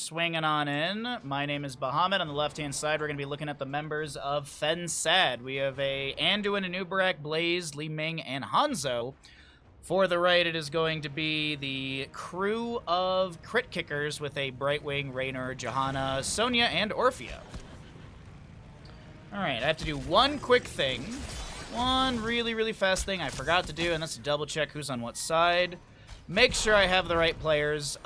Swinging on in. My name is Bahamut. On the left-hand side, we're going to be looking at the members of fensad. We have a Anduin, Anubarak, Blaze, Li Ming, and Hanzo. For the right, it is going to be the crew of crit kickers with a Brightwing, Raynor, Johanna, Sonya, and Orphea. Alright, I have to do one quick thing. One really fast thing I forgot to do, and that's to double check who's on what side. Make sure I have the right players.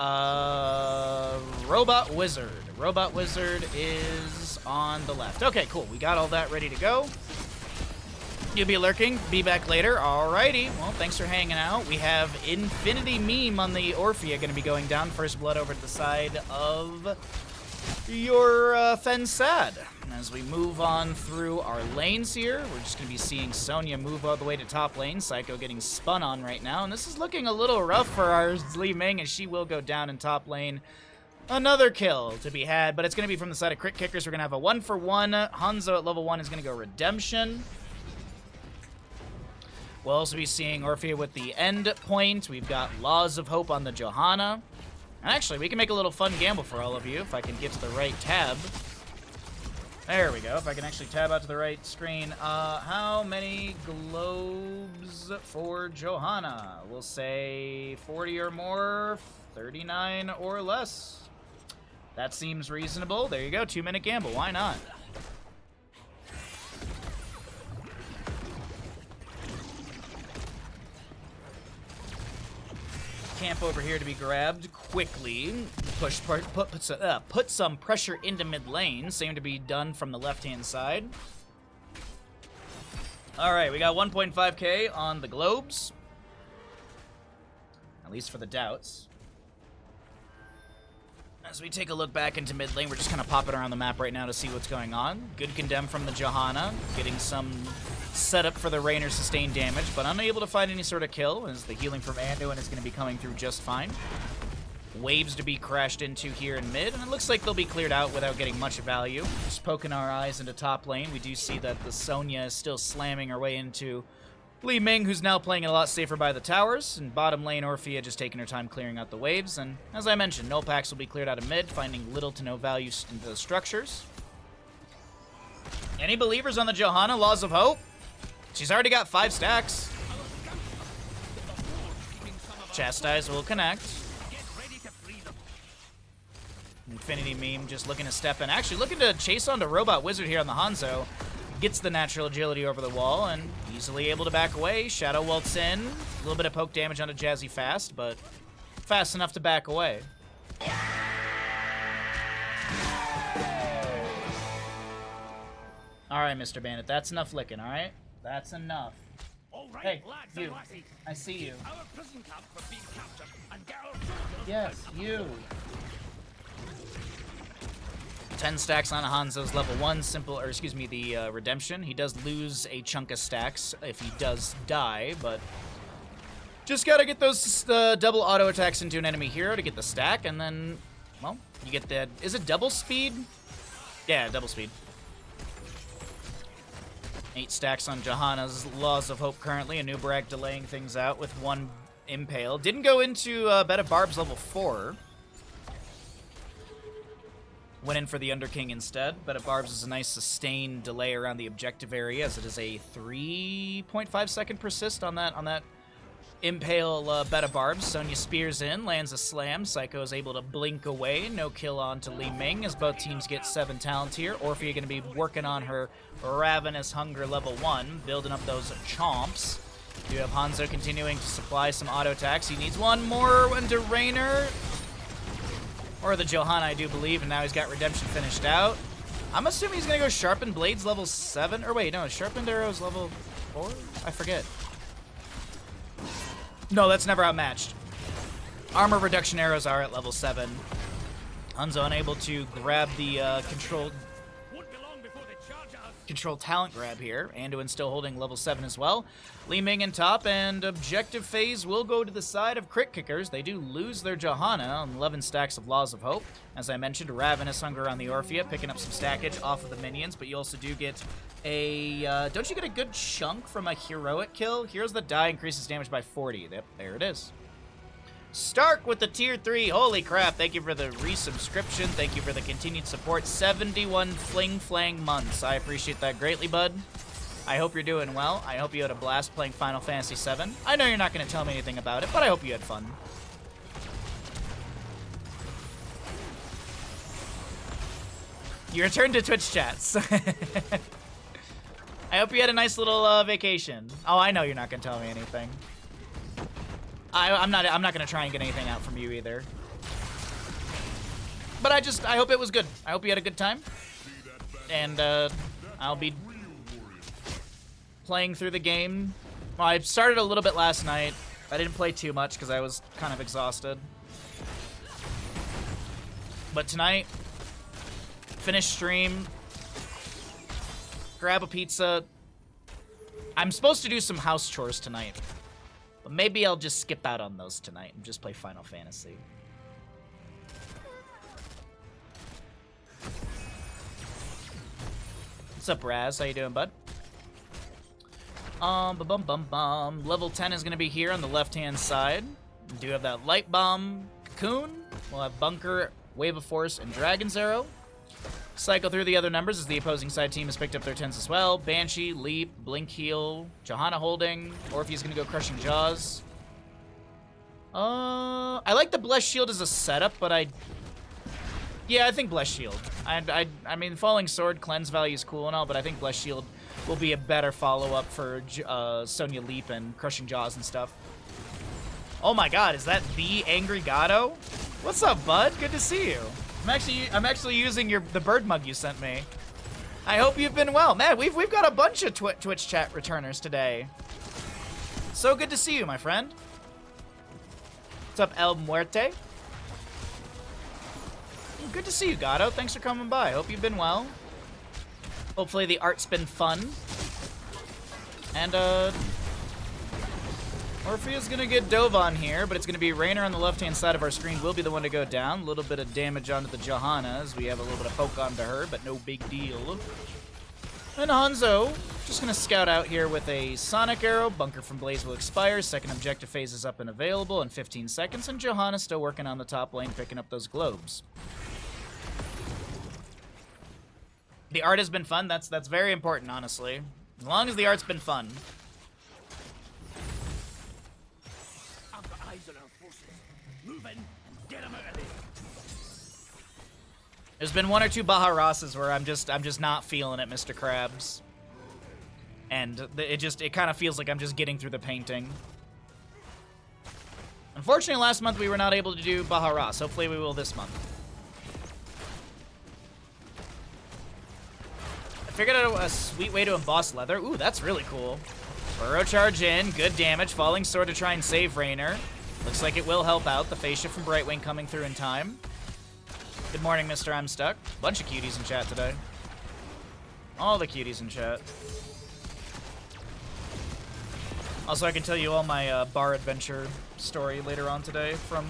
Robot Wizard. Robot Wizard is on the left. Okay, cool. We got all that ready to go. You'll be lurking. Be back later. Alrighty. Well, thanks for hanging out. We have Infinity Meme on the Orphea going to be going down. First blood over to the side of your fensad. And as we move on through our lanes here, we're just going to be seeing Sonya move all the way to top lane. Psycho getting spun on right now. And this is looking a little rough for our Li Ming, as she will go down in top lane. Another kill to be had, but it's going to be from the side of crit kickers. We're going to have a 1-for-1. Hanzo at level 1 is going to go Redemption. We'll also be seeing Orphea with the end point. We've got Laws of Hope on the Johanna. And actually, we can make a little fun gamble for all of you if I can get to the right tab. There we go. If I can actually tab out to the right screen. How many globes for Johanna? We'll say 40 or more, 39 or less. That seems reasonable. There you go. 2-minute gamble. Why not? Camp over here to be grabbed quickly. Put some pressure into mid lane. Same to be done from the left-hand side. All right, we got 1.5k on the globes. At least for the doubts. As we take a look back into mid lane, we're just kind of popping around the map right now to see what's going on. Good condemn from the Johanna, getting some setup for the Raynor sustained damage, but unable to find any sort of kill, as the healing from Anduin is going to be coming through just fine. Waves to be crashed into here in mid, and it looks like they'll be cleared out without getting much value. Just poking our eyes into top lane, we do see that the Sonya is still slamming her way into Li Ming, who's now playing it a lot safer by the towers, and bottom lane Orphea just taking her time clearing out the waves, and as I mentioned, no packs will be cleared out of mid, finding little to no value into the structures. Any believers on the Johanna? Laws of Hope? She's already got 5 stacks. Chastise will connect. Infinity Meme just looking to step in. Actually looking to chase onto Robot Wizard here on the Hanzo. Gets the natural agility over the wall and easily able to back away. Shadow Waltz in. A little bit of poke damage onto Jazzy fast, but fast enough to back away. Alright, Mr. Bandit. That's enough licking, alright? That's enough. Hey, you. I see you. Yes, you. 10 stacks on Hanzo's level 1, the Redemption. He does lose a chunk of stacks if he does die, but just gotta get those double auto attacks into an enemy hero to get the stack, and then, well, you get that. Is it double speed? Yeah, double speed. 8 stacks on Johanna's Laws of Hope currently. Anubarak delaying things out with 1 Impale. Didn't go into Bed of Barbs level 4. Went in for the Underking instead. Bed of Barbs is a nice sustained delay around the objective area, as it is a 3.5 second persist on that Impale Bed of Barbs. Sonya spears in, lands a slam. Psycho is able to blink away. No kill on to Li Ming, as both teams get 7 talent here. Orphea going to be working on her Ravenous Hunger level 1, building up those chomps. You have Hanzo continuing to supply some auto attacks. He needs one more into Raynor. Or the Johanna, I do believe, and now he's got Redemption finished out. I'm assuming he's going to go Sharpened Blades level 7. Or wait, no, Sharpened Arrows level 4? I forget. No, that's never outmatched. Armor reduction arrows are at level 7. Hanzo unable to grab the control talent grab here. Anduin still holding level 7 as well. Li Ming in top, and objective phase will go to the side of crit kickers. They do lose their Johanna on 11 stacks of Laws of Hope. As I mentioned, Ravenous Hunger on the Orphea, picking up some stackage off of the minions, but you also do get a, don't you get a good chunk from a heroic kill? Heroes that die increases damage by 40. Yep, there it is. Stark with the tier 3. Holy crap. Thank you for the resubscription. Thank you for the continued support. 71 fling flang months. I appreciate that greatly, bud. I hope you're doing well. I hope you had a blast playing Final Fantasy VII. I know you're not going to tell me anything about it, but I hope you had fun. You returned to Twitch chats. I hope you had a nice little vacation. Oh, I know you're not going to tell me anything. I'm not going to try and get anything out from you either. But I hope it was good. I hope you had a good time. And I'll be playing through the game. Well, I started a little bit last night. I didn't play too much because I was kind of exhausted. But tonight, finish stream, grab a pizza. I'm supposed to do some house chores tonight. But maybe I'll just skip out on those tonight and just play Final Fantasy. What's up, Raz? How you doing, bud? Level 10 is going to be here on the left-hand side. We do have that Light Bomb Cocoon. We'll have Bunker, Wave of Force, and Dragon's Arrow. Cycle through the other numbers as the opposing side team has picked up their 10s as well. Banshee, Leap, Blink Heal, Johanna holding. Orpheus going to go Crushing Jaws. I like the Blessed Shield as a setup, but yeah, I think Blessed Shield. I mean, Falling Sword, cleanse value is cool and all, but I think Blessed Shield will be a better follow-up for Sonya Leap and Crushing Jaws and stuff. Oh my god, is that the Angry Gato? What's up, bud? Good to see you. I'm actually using the bird mug you sent me. I hope you've been well. Man, we've got a bunch of Twitch chat returners today. So good to see you, my friend. What's up, El Muerte? Good to see you, Gato. Thanks for coming by. Hope you've been well. Hopefully the art's been fun. And, Orpheus gonna get dove on here, but it's gonna be Raynor on the left-hand side of our screen will be the one to go down. A little bit of damage onto the Johanna as we have a little bit of poke onto her, but no big deal. And Hanzo just gonna scout out here with a Sonic Arrow. Bunker from Blaze will expire. Second objective phase is up and available in 15 seconds, and Johanna still working on the top lane, picking up those globes. The art has been fun. That's very important, honestly. As long as the art's been fun. I've got eyes on our forces. Move in and get them out of there. There's been one or two Baharasas where I'm just not feeling it, Mr. Krabs. And it kind of feels like I'm just getting through the painting. Unfortunately, last month we were not able to do Baharas. Hopefully we will this month. Figured out a sweet way to emboss leather. Ooh, that's really cool. Burrow charge in, good damage. Falling Sword to try and save Raynor. Looks like it will help out. The Fascia from Brightwing coming through in time. Good morning, Mr. I'm Stuck. Bunch of cuties in chat today. All the cuties in chat. Also, I can tell you all my bar adventure story later on today from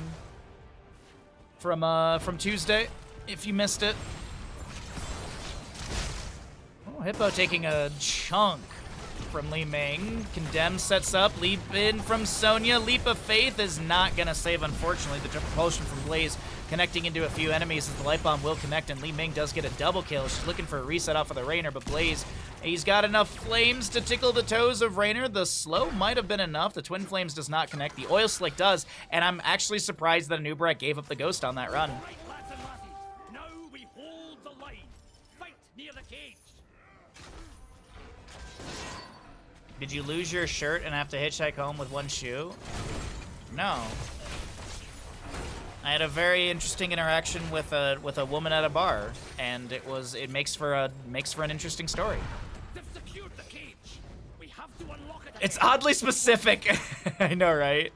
Tuesday, if you missed it. Oh, Hippo taking a chunk from Li Ming. Condemn sets up. Leap in from Sonya. Leap of Faith is not going to save, unfortunately. The propulsion from Blaze connecting into a few enemies as the Light Bomb will connect, and Li Ming does get a double kill. She's looking for a reset off of the Raynor, but Blaze, he's got enough flames to tickle the toes of Raynor. The slow might have been enough. The Twin Flames does not connect. The Oil Slick does, and I'm actually surprised that Anub'arak gave up the Ghost on that run. Right, lads and lasses. Now we hold the line. Fight near the cage. Did you lose your shirt and have to hitchhike home with one shoe? No. I had a very interesting interaction with a woman at a bar, and it makes for an interesting story. They've secured the cage. We have to unlock it. It's oddly specific. I know, right?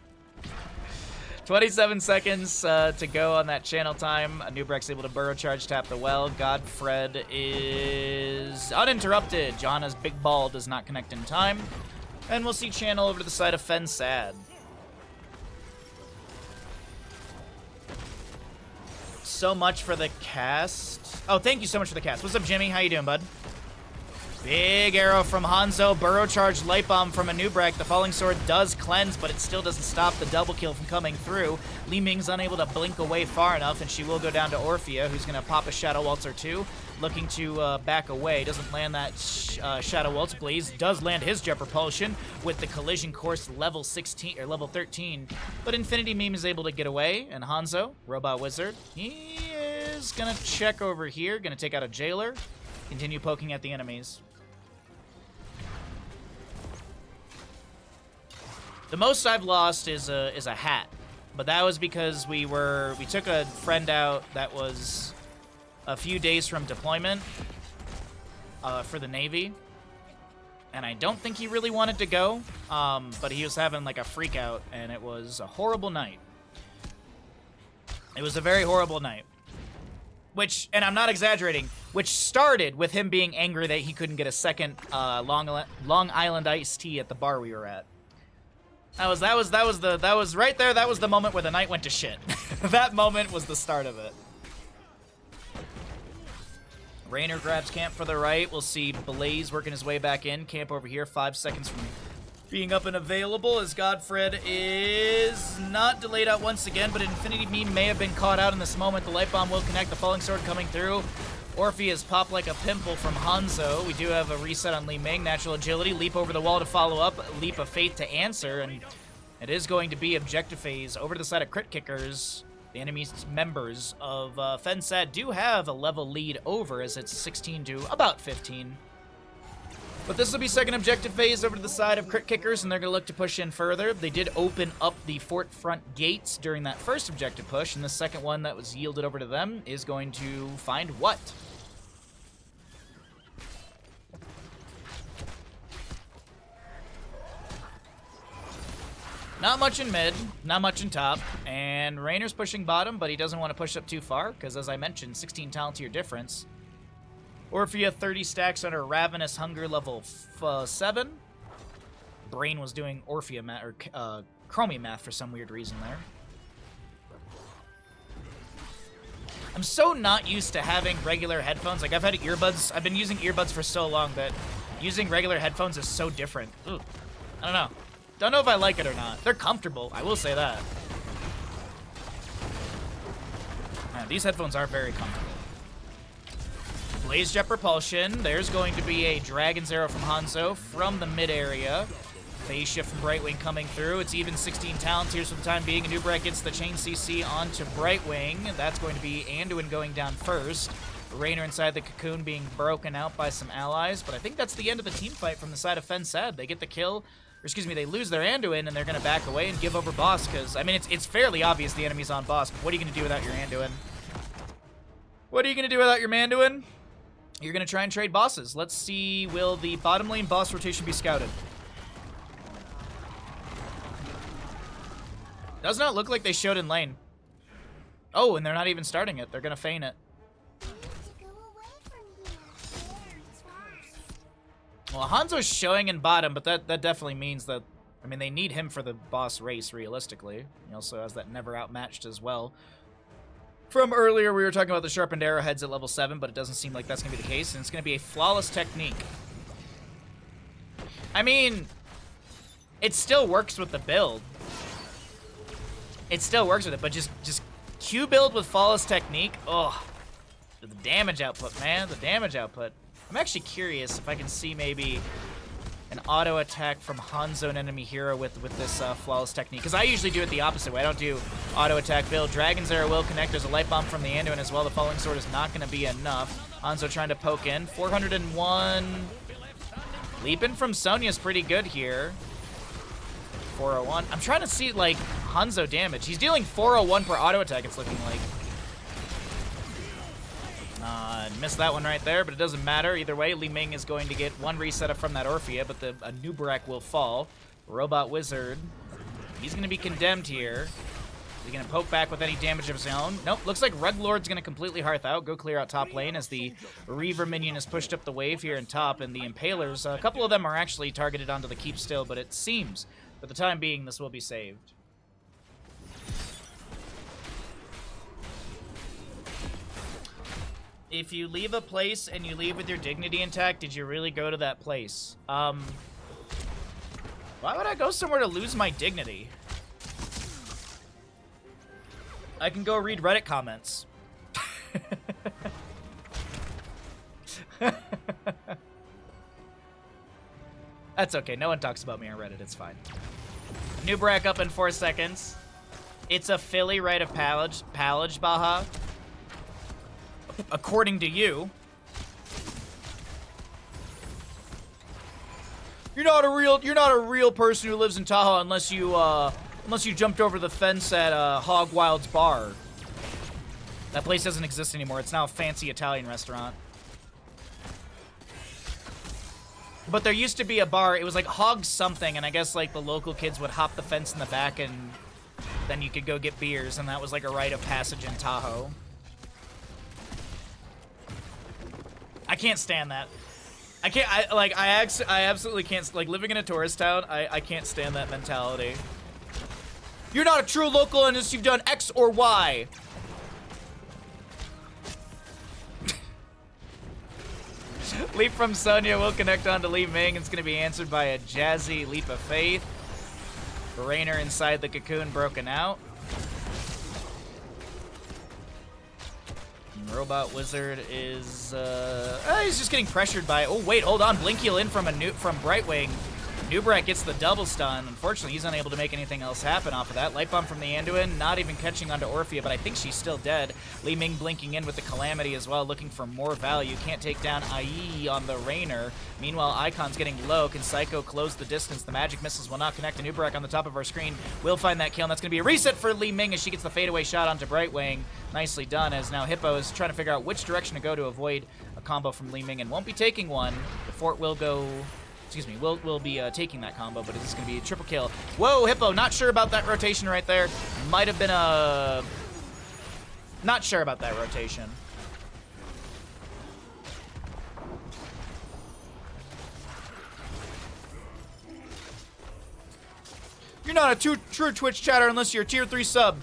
27 seconds to go on that channel time. Anub'arak's able to burrow charge, tap the well. Godfred is uninterrupted. Johanna's big ball does not connect in time. And we'll see channel over to the side of fensad. So much for the cast. Oh, thank you so much for the cast. What's up, Jimmy? How you doing, bud? Big arrow from Hanzo, burrow charge light bomb from a Nubrak. The falling sword does cleanse, but it still doesn't stop the double kill from coming through. Li Ming's unable to blink away far enough, and she will go down to Orphea, who's going to pop a Shadow Waltz 2, looking to back away. Doesn't land that Shadow Waltz. Blaze does land his Jet Propulsion with the collision course level 16 or level 13, but Infinity Meme is able to get away, and Hanzo, Robot Wizard, he is going to check over here, going to take out a Jailer, continue poking at the enemies. The most I've lost is a hat, but that was because we took a friend out that was a few days from deployment for the Navy, and I don't think he really wanted to go, but he was having like a freak out, and it was a horrible night. It was a very horrible night, which, and I'm not exaggerating, which started with him being angry that he couldn't get a second Long Island iced tea at the bar we were at. That was right there. That was the moment where the night went to shit. That moment was the start of it. Raynor grabs camp for the right. We'll see Blaze working his way back in. Camp over here, 5 seconds from being up and available, as Godfred is not delayed out once again, but Infinity Meme may have been caught out in this moment. The light bomb will connect. The falling sword coming through. Orpheus pop like a pimple from Hanzo. We do have a reset on Li Ming. Natural agility. Leap over the wall to follow up. Leap of faith to answer. And it is going to be objective phase over to the side of Crit Kickers. The enemy's members of fensad do have a level lead over, as it's 16 to about 15. But this will be second objective phase over to the side of Crit Kickers, and they're going to look to push in further. They did open up the fort front gates during that first objective push, and the second one that was yielded over to them is going to find what? Not much in mid, not much in top, and Raynor's pushing bottom, but he doesn't want to push up too far, because as I mentioned, 16 talent tier difference. Orphea 30 stacks under Ravenous Hunger level 7. Brain was doing Orphea math, or Chromium math for some weird reason there. I'm so not used to having regular headphones. Like, I've had earbuds. I've been using earbuds for so long that using regular headphones is so different. Ooh, I don't know. Don't know if I like it or not. They're comfortable, I will say that. Man, these headphones are very comfortable. Blaze Jet Propulsion. There's going to be a Dragon's Arrow from Hanzo from the mid area. Phase shift from Brightwing coming through. It's even 16 talent tiers for the time being. Nubrak gets the chain CC onto Brightwing. That's going to be Anduin going down first. Raynor inside the cocoon being broken out by some allies. But I think that's the end of the team fight from the side of fensad. They get the kill. Or excuse me, they lose their Anduin, and they're going to back away and give over boss. Because, I mean, it's fairly obvious the enemy's on boss. But what are you going to do without your Anduin? What are you going to do without your Manduin? You're going to try and trade bosses. Let's see, will the bottom lane boss rotation be scouted? Does not look like they showed in lane. Oh, and they're not even starting it. They're going to feign it. Well, Hanzo's showing in bottom, but that definitely means that, I mean, they need him for the boss race, realistically. He also has that never outmatched as well. From earlier, we were talking about the sharpened arrowheads at level 7, but it doesn't seem like that's going to be the case, and it's going to be a flawless technique. I mean, it still works with the build. It still works with it, but just Q build with flawless technique, oh, the damage output, man, the damage output. I'm actually curious if I can see maybe an auto attack from Hanzo, an enemy hero, with this flawless technique. Because I usually do it the opposite way. I don't do auto attack build. Dragon's Arrow will connect. There's a light bomb from the Anduin as well. The falling sword is not going to be enough. Hanzo trying to poke in. 401. Leaping from Sonya's pretty good here. 401. I'm trying to see, like, Hanzo damage. He's dealing 401 per auto attack, it's looking like. Missed that one right there, but it doesn't matter. Either way, Li Ming is going to get one reset up from that Orphea, but a Nubrak will fall. Robot Wizard, he's going to be condemned here. Is he going to poke back with any damage of his own? Nope, looks like Rug Lord's going to completely hearth out, go clear out top lane as the Reaver minion is pushed up the wave here in top, and the Impalers, a couple of them are actually targeted onto the keep still, but it seems, for the time being, this will be saved. If you leave a place and you leave with your dignity intact, did you really go to that place? Why would I go somewhere to lose my dignity? I can go read Reddit comments. That's okay. No one talks about me on Reddit. It's fine. Nubrak up in 4 seconds. It's a Philly rite of passage, Baha. According to you. You're not a real person who lives in Tahoe unless you jumped over the fence at Hog Wild's bar. That place doesn't exist anymore. It's now a fancy Italian restaurant. But there used to be a bar. It was like Hog something, and I guess like the local kids would hop the fence in the back, and then you could go get beers, and that was like a rite of passage in Tahoe. I can't stand that. I absolutely can't, like, living in a tourist town, I can't stand that mentality. You're not a true local unless you've done X or Y. Leap from Sonya will connect on to Li Ming. It's going to be answered by a jazzy leap of faith. Rainer inside the cocoon broken out. Robot Wizard is, he's just getting pressured by, oh wait, hold on, Blink Heal in from Brightwing. Nubrak gets the double stun. Unfortunately, he's unable to make anything else happen off of that. Light Bomb from the Anduin, not even catching onto Orphea, but I think she's still dead. Li Ming blinking in with the Calamity as well, looking for more value. Can't take down IE on the Rainer. Meanwhile, Icon's getting low. Can Psycho close the distance? The magic missiles will not connect to Nubrak on the top of our screen. Will find that kill, and that's going to be a reset for Li Ming as she gets the fadeaway shot onto Brightwing. Nicely done, as now Hippo is trying to figure out which direction to go to avoid a combo from Li Ming, and won't be taking one. The fort will go... Excuse me, we'll be taking that combo, but it's going to be a triple kill. Whoa, Hippo, not sure about that rotation right there. Might have been a... Not sure about that rotation. You're not a true Twitch chatter unless you're a tier 3 sub.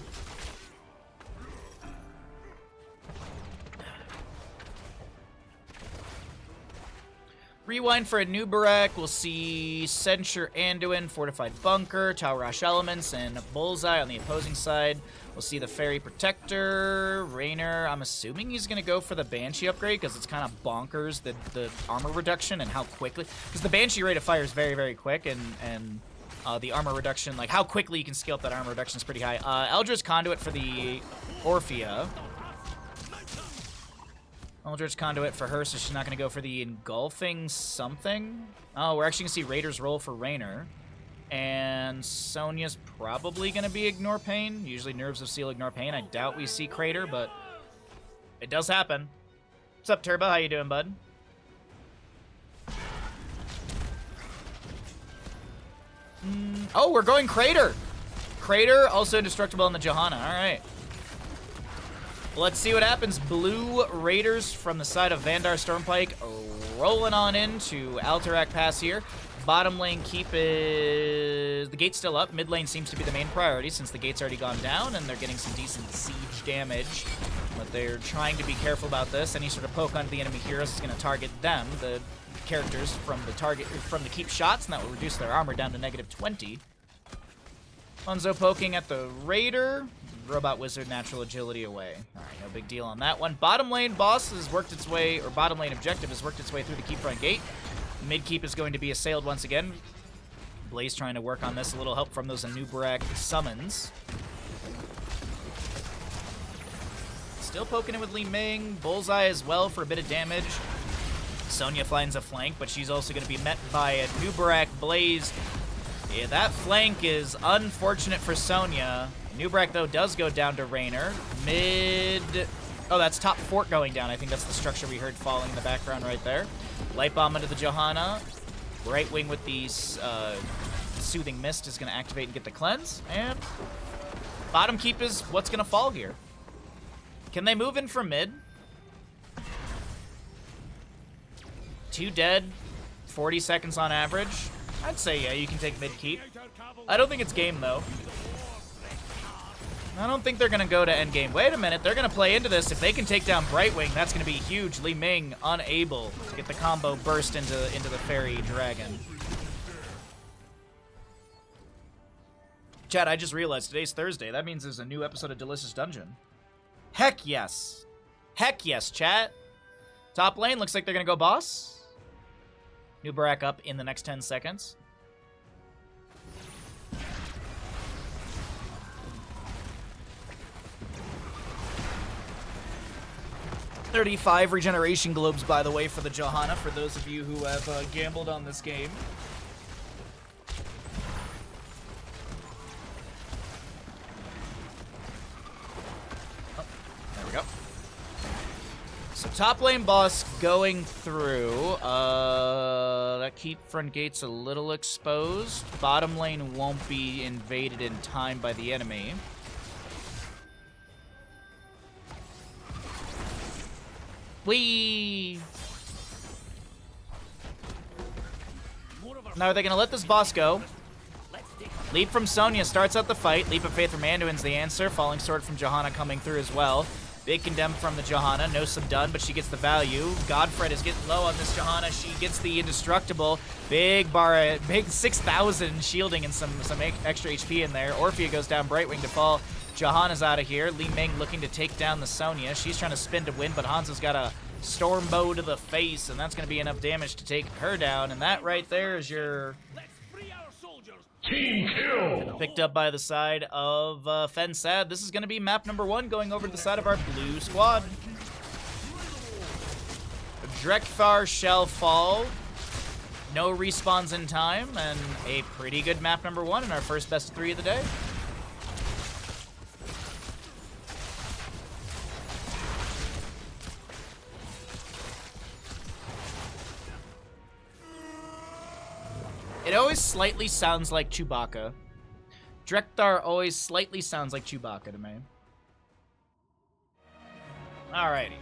Rewind for a Nubarak. We'll see Censure Anduin, Fortified Bunker, Tau-Rash Elements, and Bullseye on the opposing side. We'll see the Fairy Protector, Rainer. I'm assuming he's going to go for the Banshee upgrade because it's kind of bonkers, the armor reduction and how quickly. Because the Banshee rate of fire is very, very quick, and the armor reduction, like how quickly you can scale up that armor reduction is pretty high. Eldritch Conduit for the Orphea. Eldritch Conduit for her, so she's not going to go for the Engulfing something. Oh, we're actually going to see Raiders roll for Rainer. And Sonya's probably going to be Ignore Pain. Usually Nerves of Steel Ignore Pain. I doubt we see Crater, but it does happen. What's up, Turbo? How you doing, bud? Oh, we're going Crater. Crater, also indestructible in the Johanna. All right. Let's see what happens. Blue Raiders from the side of Vandar Stormpike rolling on into Alterac Pass here. Bottom lane keep is... The gate's still up. Mid lane seems to be the main priority since the gate's already gone down and they're getting some decent siege damage. But they're trying to be careful about this. Any sort of poke onto the enemy heroes is going to target them, the characters from the keep shots, and that will reduce their armor down to -20. Funzo poking at the Raider. Robot Wizard, natural agility away. All right, no big deal on that one. Bottom lane boss has worked its way, or bottom lane objective has worked its way through the keep front gate. Mid keep is going to be assailed once again. Blaze trying to work on this. A little help from those Anubarak summons. Still poking it with Li Ming. Bullseye as well for a bit of damage. Sonya finds a flank, but she's also going to be met by a Anubarak Blaze. Yeah, that flank is unfortunate for Sonya. Nubrak, though, does go down to Rainer. Mid... Oh, that's top fort going down. I think that's the structure we heard falling in the background right there. Light Bomb into the Johanna. Right wing with the Soothing Mist is going to activate and get the cleanse. And bottom keep is what's going to fall here. Can they move in from mid? 2 dead, 40 seconds on average. I'd say, yeah, you can take mid keep. I don't think it's game, though. I don't think they're going to go to endgame. Wait a minute. They're going to play into this. If they can take down Brightwing, that's going to be huge. Li Ming unable to get the combo burst into the Fairy Dragon. Chat, I just realized today's Thursday. That means there's a new episode of Delicious Dungeon. Heck yes. Heck yes, chat. Top lane looks like they're going to go boss. New Barak up in the next 10 seconds. $35 regeneration globes, by the way, for the Johanna, for those of you who have gambled on this game. Oh, there we go. So top lane boss going through. That keep front gate's a little exposed. Bottom lane won't be invaded in time by the enemy. Whee! Now, are they going to let this boss go? Leap from Sonya starts out the fight. Leap of Faith from Anduin's the answer. Falling Sword from Johanna coming through as well. Big Condemn from the Johanna. No subdone, but she gets the value. Godfred is getting low on this Johanna. She gets the indestructible. Big 6,000 shielding and some extra HP in there. Orphea goes down Brightwing to fall. Johanna's out of here. Li Ming looking to take down the Sonya. She's trying to spin to win, but Hanzo's got a storm bow to the face, and that's going to be enough damage to take her down. And that right there is your team kill. Picked up by the side of fensad. This is going to be map number 1 going over to the side of our blue squad. Drekthar shall fall. No respawns in time, and a pretty good map number 1 in our first best of 3 of the day. It always slightly sounds like Chewbacca. Drekthar always slightly sounds like Chewbacca to me. Alrighty.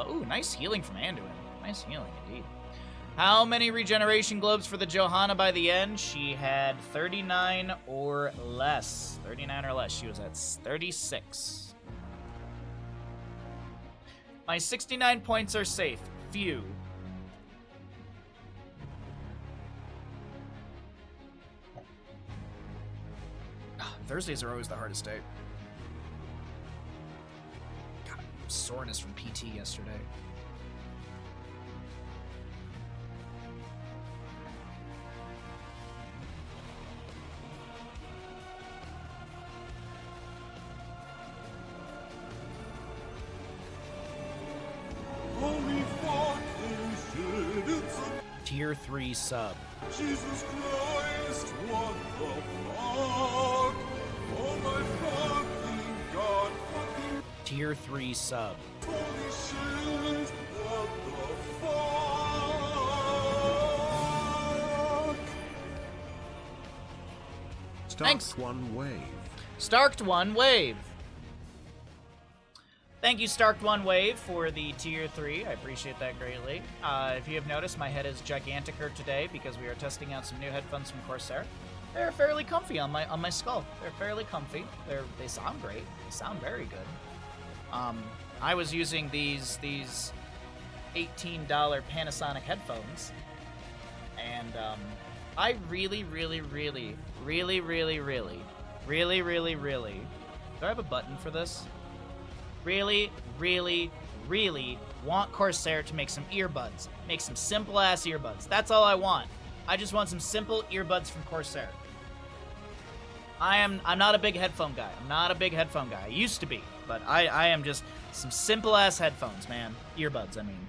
Ooh, nice healing from Anduin. Nice healing, indeed. How many regeneration globes for the Johanna by the end? She had 39 or less. 39 or less. She was at 36. My 69 points are safe. Few. Thursdays are always the hardest day. God, soreness from PT yesterday. Tier 3 sub. Jesus Christ, what the fuck? Oh my fucking god, fucking Tier 3 sub. Holy shit, what the fuck? Thanks. One wave. Starked one wave. Thank you, Starked One Wave, for the Tier 3. I appreciate that greatly. If you have noticed, my head is giganticer today because we are testing out some new headphones from Corsair. They're fairly comfy on my skull. They're fairly comfy. They sound great. They sound very good. I was using these $18 Panasonic headphones, and I really. Do I have a button for this? Really want Corsair to make some earbuds. Make some simple-ass earbuds. That's all I want. I just want some simple earbuds from Corsair. I'm not a big headphone guy. I used to be, but I am just some simple-ass headphones, man. Earbuds, I mean.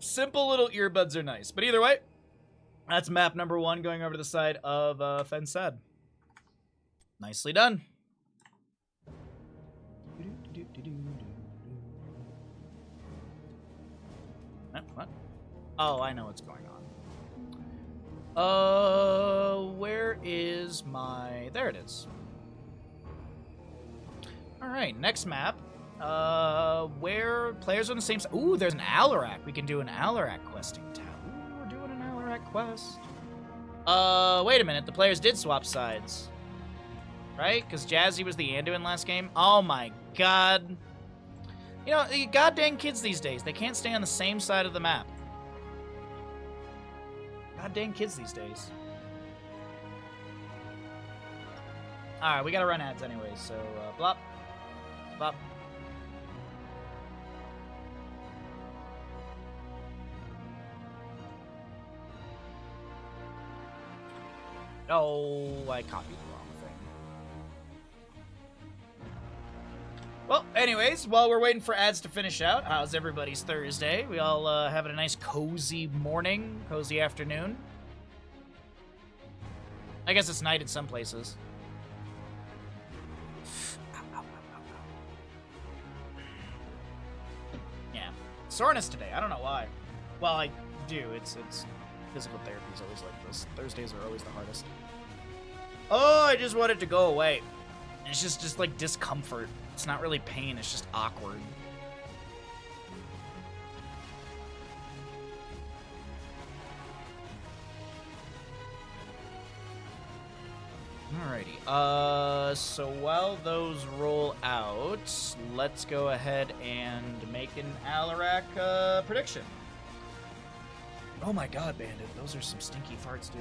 Simple little earbuds are nice. But either way, that's map number 1 going over to the side of fensad. Nicely done. What? Oh, I know what's going on. Where is my... There it is. Alright, next map. Where players are on the same side. Ooh, there's an Alarak. We can do an Alarak questing town. Ooh, we're doing an Alarak quest. Wait a minute. The players did swap sides. right? Because Jazzy was the Anduin last game. Oh my god. You know, the goddamn kids these days, they can't stay on the same side of the map. Goddamn kids these days. Alright, we gotta run ads anyway, so blop. Blop. Oh, I copied the wrong thing. Well, anyways, while we're waiting for ads to finish out, how's everybody's Thursday? We all having a nice cozy morning, cozy afternoon. I guess it's night in some places. Yeah. Soreness today. I don't know why. Well, I do. It's physical therapy is always like this. Thursdays are always the hardest. Oh, I just want it to go away. It's just like discomfort. It's not really pain, it's just awkward. Alrighty. So while those roll out, let's go ahead and make an Alarak prediction. Oh my god, Bandit. Those are some stinky farts, dude.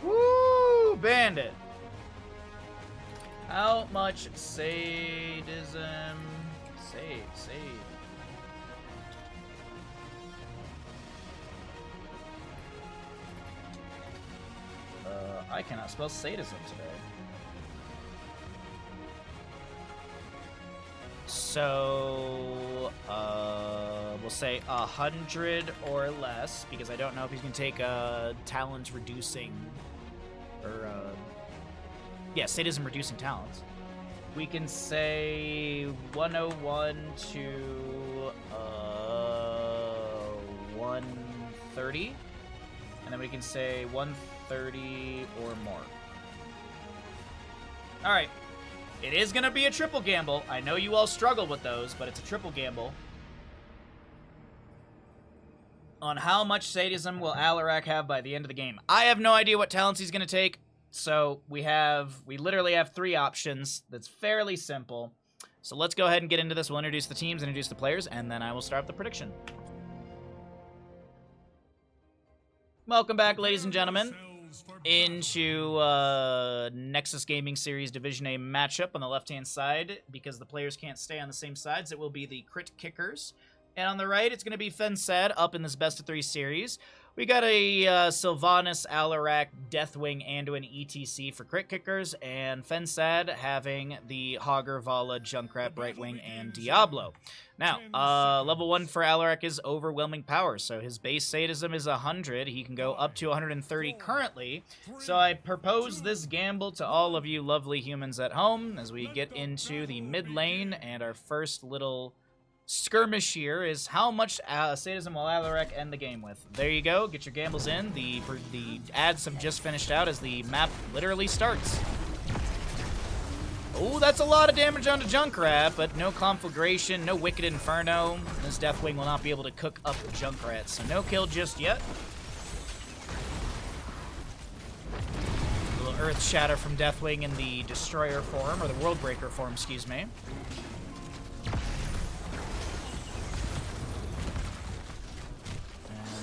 Woo! Bandit! How much sadism? Save. I cannot spell sadism today. So, we'll say 100 or less, because I don't know if he's gonna take talent reducing, or yeah, sadism reducing talents. We can say 101 to 130, and then we can say 130 or more. All right. It is going to be a triple gamble. I know you all struggle with those, but it's a triple gamble. On how much sadism will Alarak have by the end of the game? I have no idea what talents he's going to take, so we literally have 3 options. That's fairly simple. So let's go ahead and get into this. We'll introduce the teams, introduce the players, and then I will start the prediction. Welcome back, ladies and gentlemen, into Nexus Gaming Series Division A matchup. On the left-hand side, because the players can't stay on the same sides, it will be the Crit Kickers. And on the right, it's going to be fensad up in this best-of-3 series. We got a Sylvanas, Alarak, Deathwing, Anduin, ETC for Crit Kickers, and fensad having the Hogger, Vala, Junkrat, Brightwing, and Diablo. Now, level 1 for Alarak is Overwhelming Power, so his base sadism is 100. He can go up to 130 currently. So I propose this gamble to all of you lovely humans at home as we get into the mid lane, and our first little skirmish here is how much sadism will Alarak end the game with. There you go. Get your gambles in. The ads have just finished out as the map literally starts. Oh, that's a lot of damage onto Junkrat, but no Conflagration, no Wicked Inferno. This Deathwing will not be able to cook up Junkrat, so no kill just yet. A little Earth Shatter from Deathwing in the Destroyer form, or the Worldbreaker form, excuse me.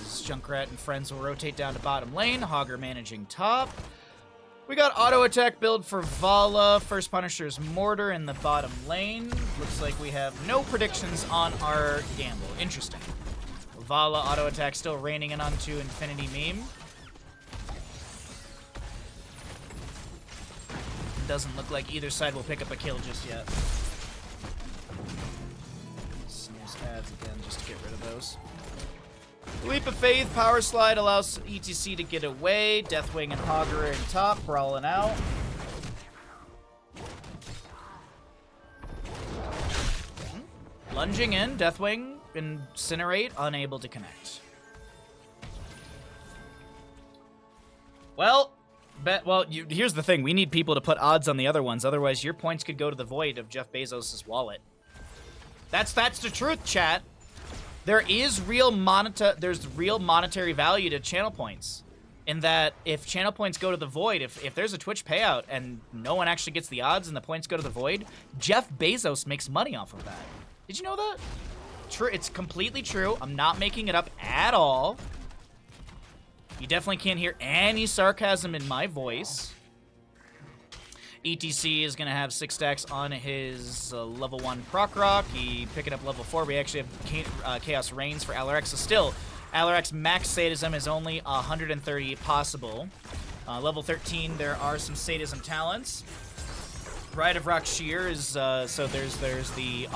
As Junkrat and friends will rotate down to bottom lane, Hogger managing top. We got auto attack build for Vala, First Punisher's Mortar in the bottom lane. Looks like we have no predictions on our gamble. Interesting. Vala auto attack still raining in onto Infinity Meme. Doesn't look like either side will pick up a kill just yet. Snooze ads again just to get rid of those. Leap of Faith, Power Slide allows ETC to get away. Deathwing and Hogger in top, brawling out. Lunging in, Deathwing, Incinerate, unable to connect. Well, here's the thing. We need people to put odds on the other ones. Otherwise, your points could go to the void of Jeff Bezos' wallet. That's the truth, chat. There's real monetary value to channel points. in that if channel points go to the void, if there's a Twitch payout and no one actually gets the odds and the points go to the void, Jeff Bezos makes money off of that. Did you know that? True, it's completely true. I'm not making it up at all. You definitely can't hear any sarcasm in my voice. ETC is going to have 6 stacks on his level 1 proc rock. He picking up level 4. We actually have Chaos Reigns for Alarak. So still, Alarak's max sadism is only 130 possible. Level 13, there are some sadism talents. Rite of Rock Shear is so there's the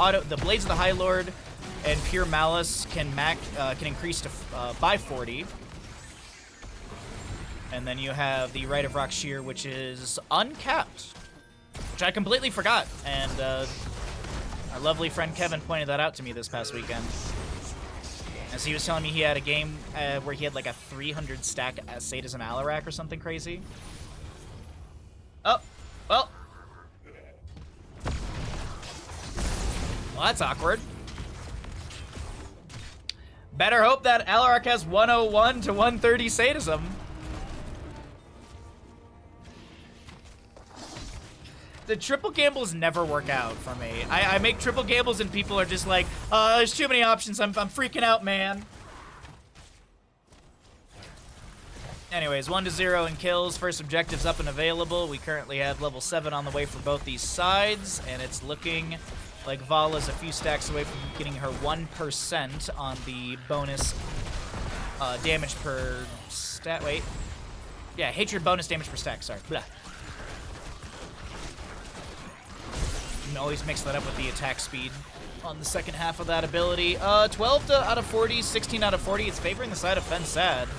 Blades of the High Lord and Pure Malice can increase to by 40. And then you have the Rite of Rock Shear, which is uncapped, which I completely forgot. And our lovely friend Kevin pointed that out to me this past weekend, as he was telling me he had a game where he had like a 300 stack sadism Alarak or something crazy. Oh, well. Well, that's awkward. Better hope that Alarak has 101 to 130 sadism. The triple gambles never work out for me. I make triple gambles and people are just like, there's too many options. I'm freaking out, man. Anyways, 1-0 in kills. First objective's up and available. We currently have level 7 on the way for both these sides, and it's looking like Vala's a few stacks away from getting her 1% on the bonus damage per stat. Wait. Yeah, hatred bonus damage per stack. Sorry. Blah. You can always mix that up with the attack speed on the second half of that ability. 12 out of 40, 16 out of 40. It's favoring the side of fensad.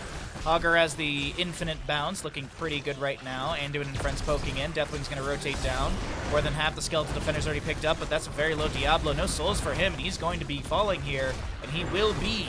Augur has the infinite bounce, looking pretty good right now. Anduin and friends poking in. Deathwing's going to rotate down. More than half the skeletal defender's already picked up, but that's a very low Diablo. No souls for him, and he's going to be falling here, and he will be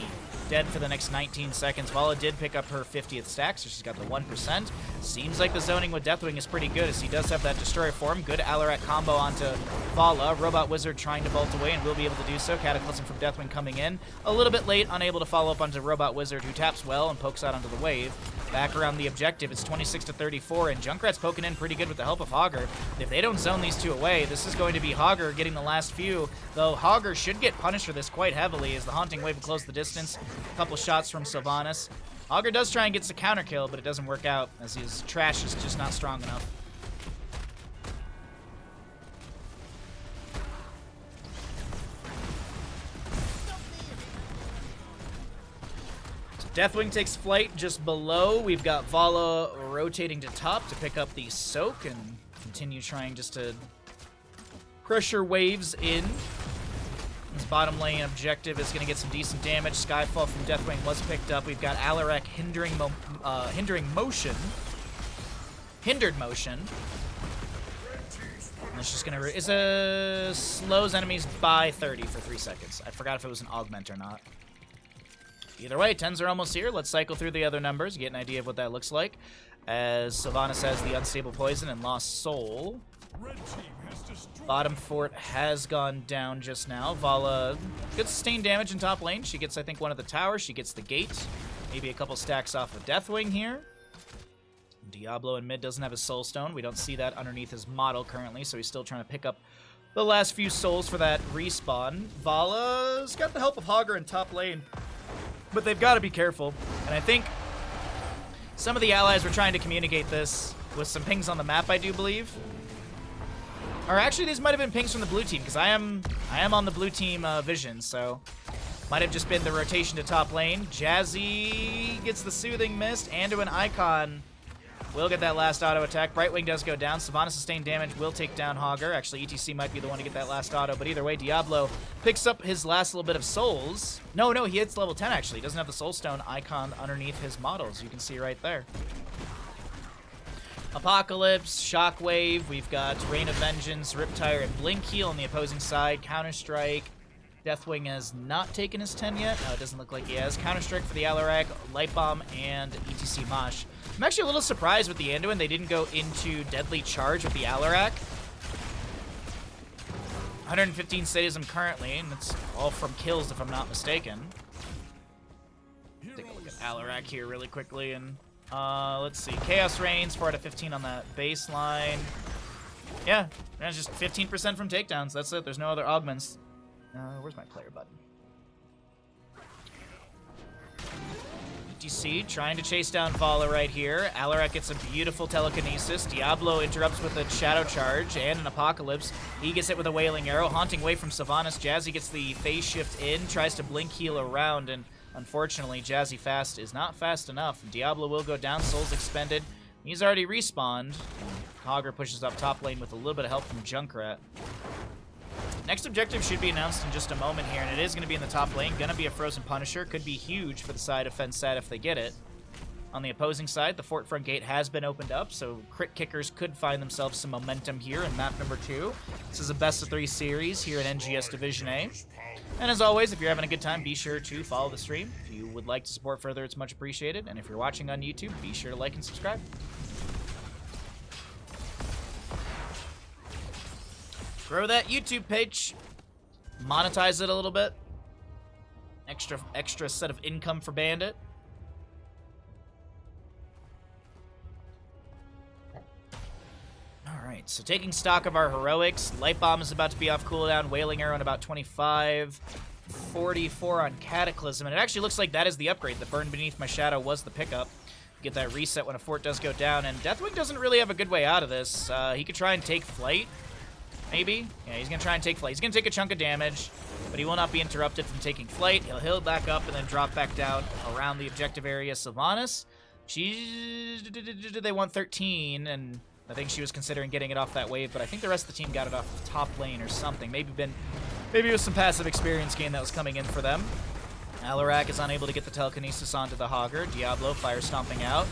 dead for the next 19 seconds. Vala did pick up her 50th stack, so she's got the 1%. Seems like the zoning with Deathwing is pretty good, as he does have that Destroyer form. Good Alarak combo onto Vala. Robot Wizard trying to bolt away and will be able to do so. Cataclysm from Deathwing coming in. A little bit late, unable to follow up onto Robot Wizard, who taps well and pokes out onto the wave. Back around the objective, it's 26 to 34, and Junkrat's poking in pretty good with the help of Hogger. If they don't zone these two away, this is going to be Hogger getting the last few, though Hogger should get punished for this quite heavily as the Haunting Wave will close the distance. A couple shots from Sylvanas. Hogger does try and gets a counter kill, but it doesn't work out as his trash is just not strong enough. Deathwing takes flight just below. We've got Vala rotating to top to pick up the soak and continue trying just to pressure waves in. His bottom lane objective is going to get some decent damage. Skyfall from Deathwing was picked up. We've got Alarak hindered motion. And it's just going to slows enemies by 30 for 3 seconds. I forgot if it was an augment or not. Either way, 10s are almost here. Let's cycle through the other numbers, get an idea of what that looks like. As Sylvanas has the Unstable Poison and Lost Soul. Bottom fort has gone down just now. Vala gets sustained damage in top lane. She gets, I think, one of the towers. She gets the gate. Maybe a couple stacks off of Deathwing here. Diablo in mid doesn't have his Soul Stone. We don't see that underneath his model currently, so he's still trying to pick up the last few souls for that respawn. Vala's got the help of Hogger in top lane, but they've got to be careful. And I think some of the allies were trying to communicate this with some pings on the map, I do believe. Or actually, these might have been pings from the blue team, because I am on the blue team vision, so might have just been the rotation to top lane. Jazzy gets the Soothing Mist. Anduin Icon will get that last auto attack. Brightwing does go down. Sylvanas sustained damage will take down Hogger. Actually, ETC might be the one to get that last auto, but either way, Diablo picks up his last little bit of souls. No, he hits level 10, actually. He doesn't have the Soul Stone icon underneath his models. You can see right there. Apocalypse, Shockwave. We've got Rain of Vengeance, Riptire, and Blink Heal on the opposing side. Counter-Strike. Deathwing has not taken his 10 yet. No, it doesn't look like he has. Counter-Strike for the Alarak, Light Bomb, and ETC Mosh. I'm actually a little surprised with the Anduin. They didn't go into Deadly Charge with the Alarak. 115 sadism currently, and it's all from kills if I'm not mistaken. Take a look at Alarak here really quickly, and Let's see. Chaos Reigns, 4 out of 15 on that baseline. Yeah, that's just 15% from takedowns. That's it. There's no other augments. Where's my player button? ETC trying to chase down Vala right here. Alarak gets a beautiful telekinesis. Diablo interrupts with a Shadow Charge and an Apocalypse. He gets hit with a Wailing Arrow, haunting away from Sylvanas. Jazzy gets the phase shift in, tries to blink heal around, and unfortunately, Jazzy Fast is not fast enough. Diablo will go down, Souls expended. He's already respawned. Hogger pushes up top lane with a little bit of help from Junkrat. Next objective should be announced in just a moment here, and it is going to be in the top lane. Going to be a Frozen Punisher. Could be huge for the side of fensad if they get it. On the opposing side, the Fort Front Gate has been opened up, so Crit Kickers could find themselves some momentum here in map number 2. This is a best-of-3 series here in NGS Division A. And as always, if you're having a good time, be sure to follow the stream. If you would like to support further, it's much appreciated. And if you're watching on YouTube, be sure to like and subscribe. Grow that YouTube page. Monetize it a little bit. Extra set of income for Bandit. Alright, so taking stock of our heroics. Light Bomb is about to be off cooldown. Wailing Arrow in about 25. 44 on Cataclysm. And it actually looks like that is the upgrade. The Burn Beneath My Shadow was the pickup. Get that reset when a fort does go down. And Deathwing doesn't really have a good way out of this. He could try and take flight. Maybe? Yeah, he's going to try and take flight. He's going to take a chunk of damage, but he will not be interrupted from taking flight. He'll heal back up and then drop back down around the objective area. Sylvanas, they want 13, and I think she was considering getting it off that wave, but I think the rest of the team got it off the top lane or something. Maybe it was some passive experience gain that was coming in for them. Alarak is unable to get the telekinesis onto the Hogger. Diablo fire stomping out.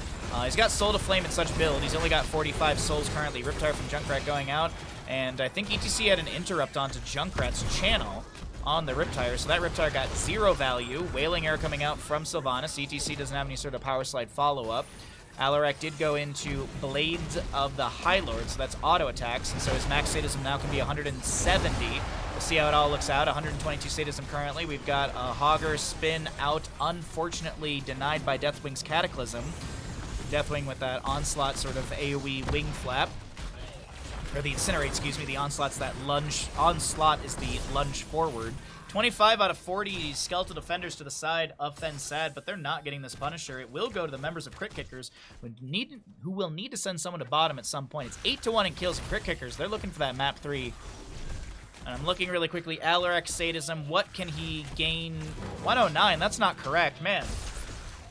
He's got Soul to Flame in such build. He's only got 45 souls currently. Riptide from Junkrat going out. And I think ETC had an interrupt onto Junkrat's channel on the Riptire, so that Riptire got 0 value. Wailing Arrow coming out from Sylvanas. ETC doesn't have any sort of Power Slide follow-up. Alarak did go into Blades of the High Lord, so that's auto attacks, and so his max sadism now can be 170. We'll see how it all looks out. 122 sadism currently. We've got a Hogger spin out, unfortunately denied by Deathwing's Cataclysm. Deathwing with that Onslaught sort of AoE wing flap. Or the Incinerate, excuse me. The Onslaught's that lunge. Onslaught is the lunge forward. 25 out of 40 Skeletal Defenders to the side of fensad, but they're not getting this Punisher. It will go to the members of Crit Kickers, who will need to send someone to bottom at some point. It's 8-1 in kills of Crit Kickers. They're looking for that map 3. And I'm looking really quickly. Alarak Sadism, what can he gain? 109, that's not correct, man.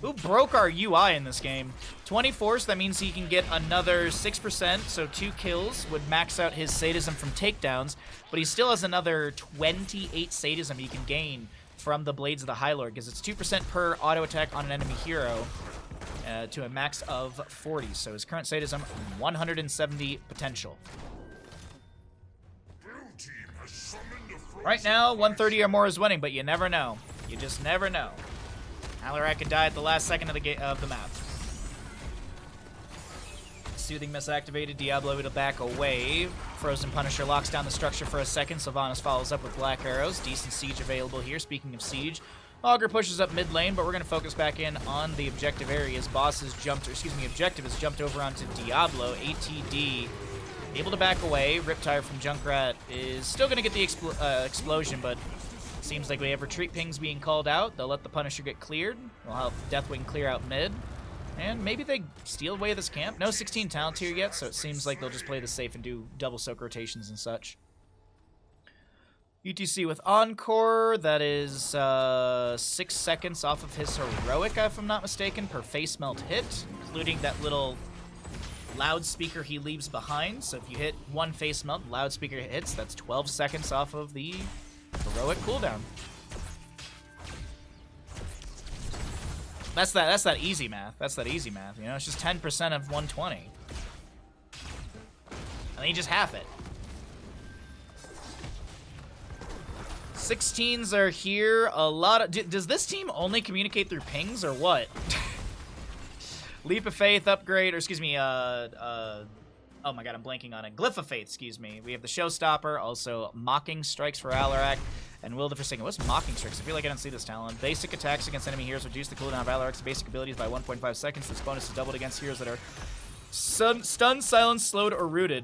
Who broke our UI in this game? 24, so that means he can get another 6%, so 2 kills would max out his sadism from takedowns, but he still has another 28 sadism he can gain from the Blades of the High Lord, because it's 2% per auto attack on an enemy hero to a max of 40. So his current sadism, 170 potential. Right now, 130 or more is winning, but you never know. You just never know. Alarak could die at the last second of the map. Soothing Mist activated. Diablo to back away. Frozen Punisher locks down the structure for a second. Sylvanas follows up with Black Arrows. Decent siege available here. Speaking of siege, Augur pushes up mid lane, but we're going to focus back in on the objective areas. Objective has jumped over onto Diablo. ATD able to back away. Riptire from Junkrat is still going to get the explosion, but seems like we have retreat pings being called out. They'll let the Punisher get cleared. We'll help Deathwing clear out mid. And maybe they steal away this camp. No 16 talent tier yet, so it seems like they'll just play this safe and do double soak rotations and such. UTC with Encore. That is 6 seconds off of his heroic, if I'm not mistaken, per face melt hit, including that little loudspeaker he leaves behind. So if you hit 1 face melt, loudspeaker hits, that's 12 seconds off of the heroic cooldown. That's that easy math. That's that easy math. You know, it's just 10% of 120. And then you just half it. 16s are here. A lot of... Does this team only communicate through pings or what? Leap of Faith upgrade, or excuse me, oh my god, I'm blanking on it. Glyph of Faith, excuse me. We have the Showstopper, also Mocking Strikes for Alarak, and Will the Forsaken. What's Mocking Strikes? I feel like I don't see this talent. Basic attacks against enemy heroes reduce the cooldown of Alarak's basic abilities by 1.5 seconds. This bonus is doubled against heroes that are stunned, silenced, slowed, or rooted.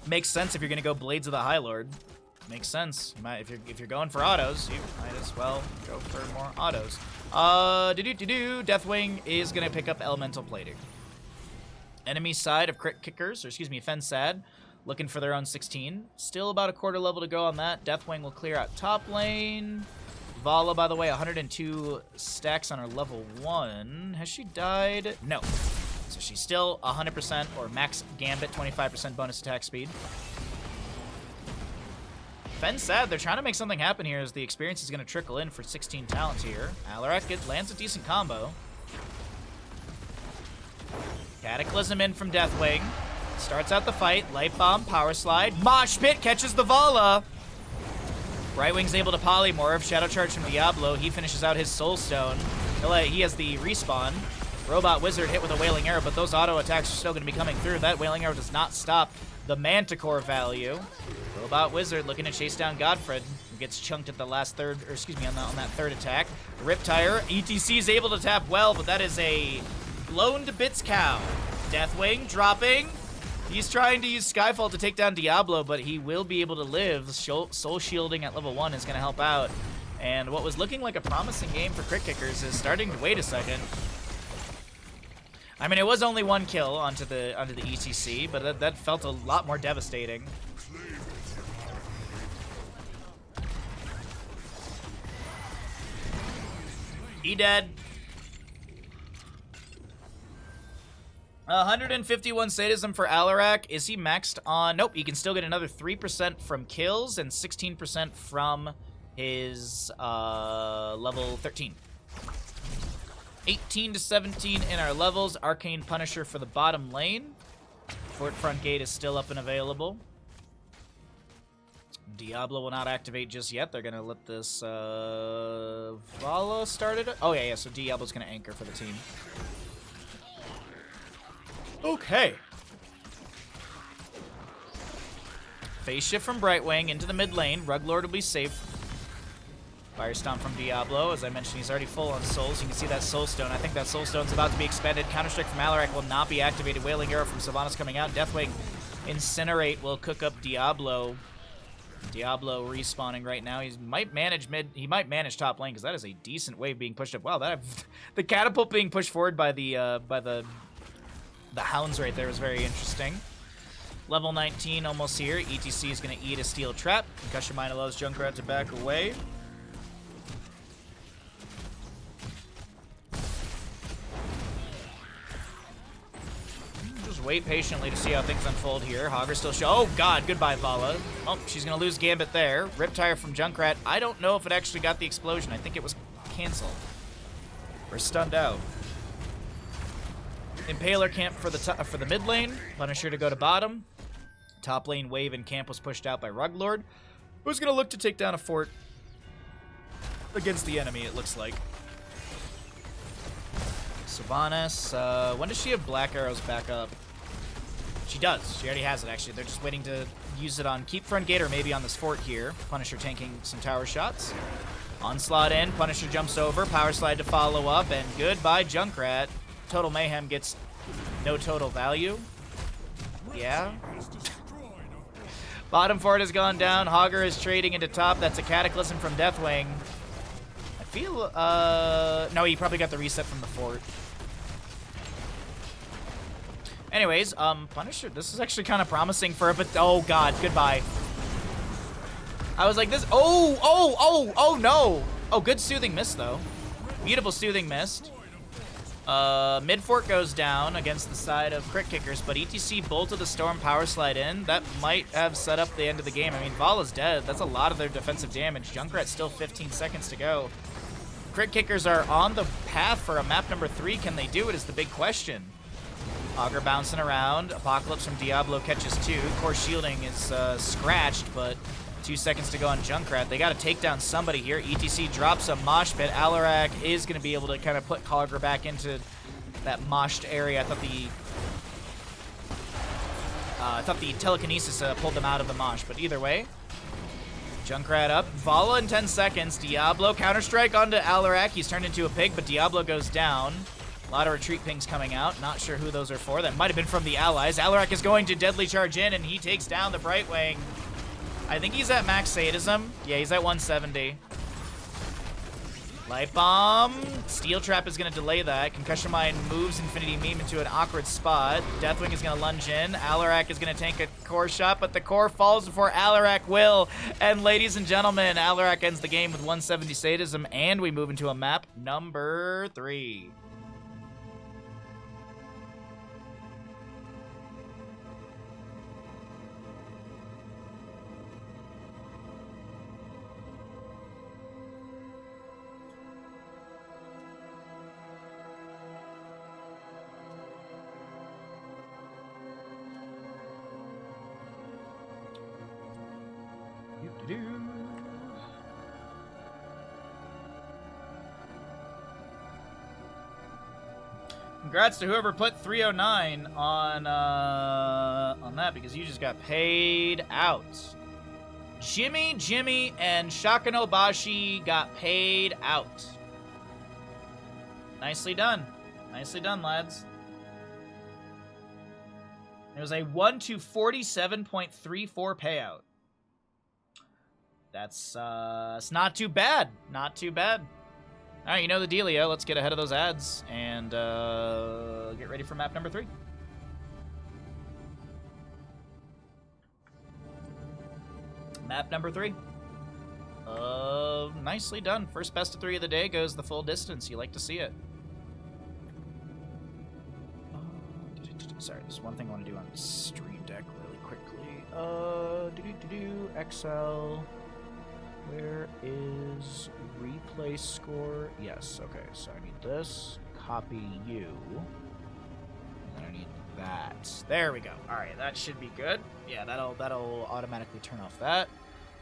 Makes sense if you're gonna go Blades of the High Lord. Makes sense. You might, if you're going for autos, you might as well go for more autos. Deathwing is gonna pick up Elemental Plating. Enemy side of Crit Kickers, or excuse me, fensad, looking for their own 16. Still about a quarter level to go on that. Deathwing will clear out top lane. Vala, by the way, 102 stacks on her level 1. Has she died? No. So she's still 100% or max Gambit, 25% bonus attack speed. Fensad, they're trying to make something happen here as the experience is going to trickle in for 16 talents here. Alarak lands a decent combo. Cataclysm in from Deathwing. Starts out the fight. Light Bomb, Power Slide. Mosh Pit catches the Vala. Brightwing's able to polymorph. Shadow Charge from Diablo. He finishes out his Soul Stone. He has the respawn. Robot Wizard hit with a Wailing Arrow, but those auto attacks are still going to be coming through. That Wailing Arrow does not stop the Manticore value. Robot Wizard looking to chase down Godfred, who gets chunked at the last third, or excuse me, on that third attack. Riptire, ETC is able to tap well, but that is a blown to bits cow. Deathwing dropping. He's trying to use Skyfall to take down Diablo, but he will be able to live. Soul Shielding at level 1 is going to help out. And what was looking like a promising game for Crit Kickers is starting to wait a second. I mean, it was only one kill onto the ETC, but that felt a lot more devastating. He dead. 151 sadism for Alarak. Is he maxed on? Nope, he can still get another 3% from kills and 16% from his level 13. 18 to 17 in our levels. Arcane Punisher for the bottom lane. Fort Front Gate is still up and available. Diablo will not activate just yet. They're going to let this Vala start it. Oh, yeah, so Diablo's going to anchor for the team. Okay. Phase shift from Brightwing into the mid lane. Ruglord will be safe. Fire Stomp from Diablo. As I mentioned, he's already full on souls. You can see that Soul Stone. I think that Soul Stone's about to be expended. Counter-Strike from Alarak will not be activated. Wailing Arrow from Sylvanas coming out. Deathwing Incinerate will cook up Diablo. Diablo respawning right now. He might manage He might manage top lane because that is a decent wave being pushed up. Wow, the catapult being pushed forward by the hounds right there is very interesting. Level 19 almost here. ETC is going to eat a steel trap. Concussion Mine allows Junkrat to back away. Just wait patiently to see how things unfold here. Hogger still oh god, goodbye Vala. Oh, she's going to lose Gambit there. Riptire from Junkrat. I don't know if it actually got the explosion. I think it was canceled. Or stunned out. Impaler camp for the mid lane. Punisher to go to bottom. Top lane wave and camp was pushed out by Ruglord, who's going to look to take down a fort against the enemy, it looks like. Sylvanas, when does she have Black Arrows back up? She does. She already has it, actually. They're just waiting to use it on Keep Front Gate or maybe on this fort here. Punisher tanking some tower shots. Onslaught in. Punisher jumps over. Power Slide to follow up. And goodbye, Junkrat. Total Mayhem gets no total value. Yeah. Bottom fort has gone down. Hogger is trading into top. That's a Cataclysm from Deathwing. I feel, no, he probably got the reset from the fort. Anyways, Punisher, this is actually kind of promising for a bit. Oh, God, goodbye. I was like, this, oh, no. Oh, good Soothing Mist, though. Beautiful Soothing Mist. Mid-fort goes down against the side of Crit Kickers, but ETC Bolt of the Storm Power Slide in. That might have set up the end of the game. I mean, Vala's dead. That's a lot of their defensive damage. Junkrat's still 15 seconds to go. Crit Kickers are on the path for a map number 3. Can they do it is the big question. Augur bouncing around. Apocalypse from Diablo catches 2. Core Shielding is scratched, but 2 seconds to go on Junkrat. They got to take down somebody here. ETC drops a mosh pit. Alarak is going to be able to kind of put Augur back into that moshed area. I thought the telekinesis pulled them out of the mosh, but either way, Junkrat up. Vala in 10 seconds. Diablo counter-strike onto Alarak. He's turned into a pig, but Diablo goes down. A lot of retreat pings coming out. Not sure who those are for. That might have been from the allies. Alarak is going to deadly charge in, and he takes down the Brightwing. I think he's at max sadism. Yeah, he's at 170. Light Bomb. Steel Trap is going to delay that. Concussion Mine moves Infinity Meme into an awkward spot. Deathwing is going to lunge in. Alarak is going to tank a core shot, but the core falls before Alarak will. And ladies and gentlemen, Alarak ends the game with 170 sadism, and we move into a map number 3. Congrats to whoever put 309 on that, because you just got paid out. Jimmy, and Shakanobashi got paid out. Nicely done. Nicely done, lads. It was a 1-47.34 payout. That's it's not too bad. Not too bad. All right, you know the dealio. Let's get ahead of those ads and get ready for map number 3. Map number 3. Nicely done. First best of 3 of the day goes the full distance. You like to see it. Sorry, there's one thing I want to do on Stream Deck really quickly. XL. Where is replay score? Yes, okay, so I need this. Copy you. And then I need that. There we go. Alright, that should be good. Yeah, that'll automatically turn off that.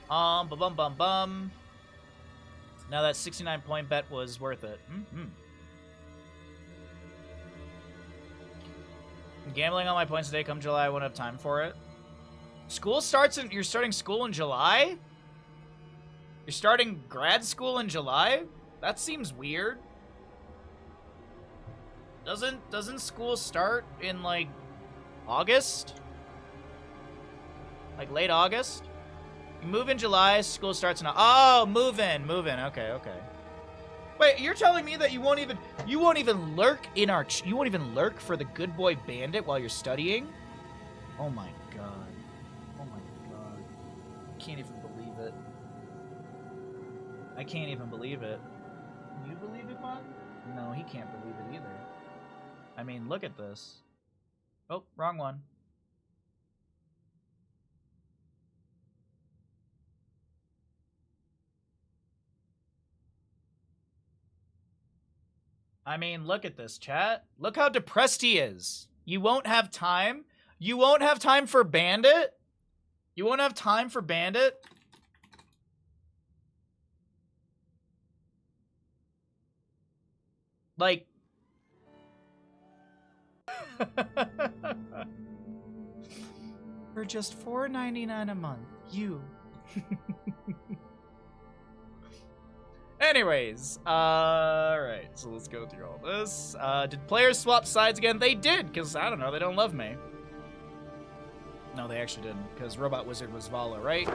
Bum. Now that 69-point bet was worth it. Gambling on my points today come July, I won't have time for it. School starts in you're starting school in July? You're starting grad school in July? That seems weird. Doesn't school start in like August? Like late August? You move in July, school starts in move in. Okay. Wait, you're telling me that you won't even lurk in our you won't even lurk for the good boy bandit while you're studying? Oh my god. I can't even believe it. I can't even believe it. Can you believe it, Bud? No, he can't believe it either. I mean, look at this. Oh, wrong one. I mean, look at this, chat. Look how depressed he is. You won't have time? You won't have time for Bandit? You won't have time for Bandit? Like... For just $4.99 a month, you... Anyways, alright, so let's go through all this. Did players swap sides again? They did, because, I don't know, they don't love me. No, they actually didn't, because Robot Wizard was Vala, right?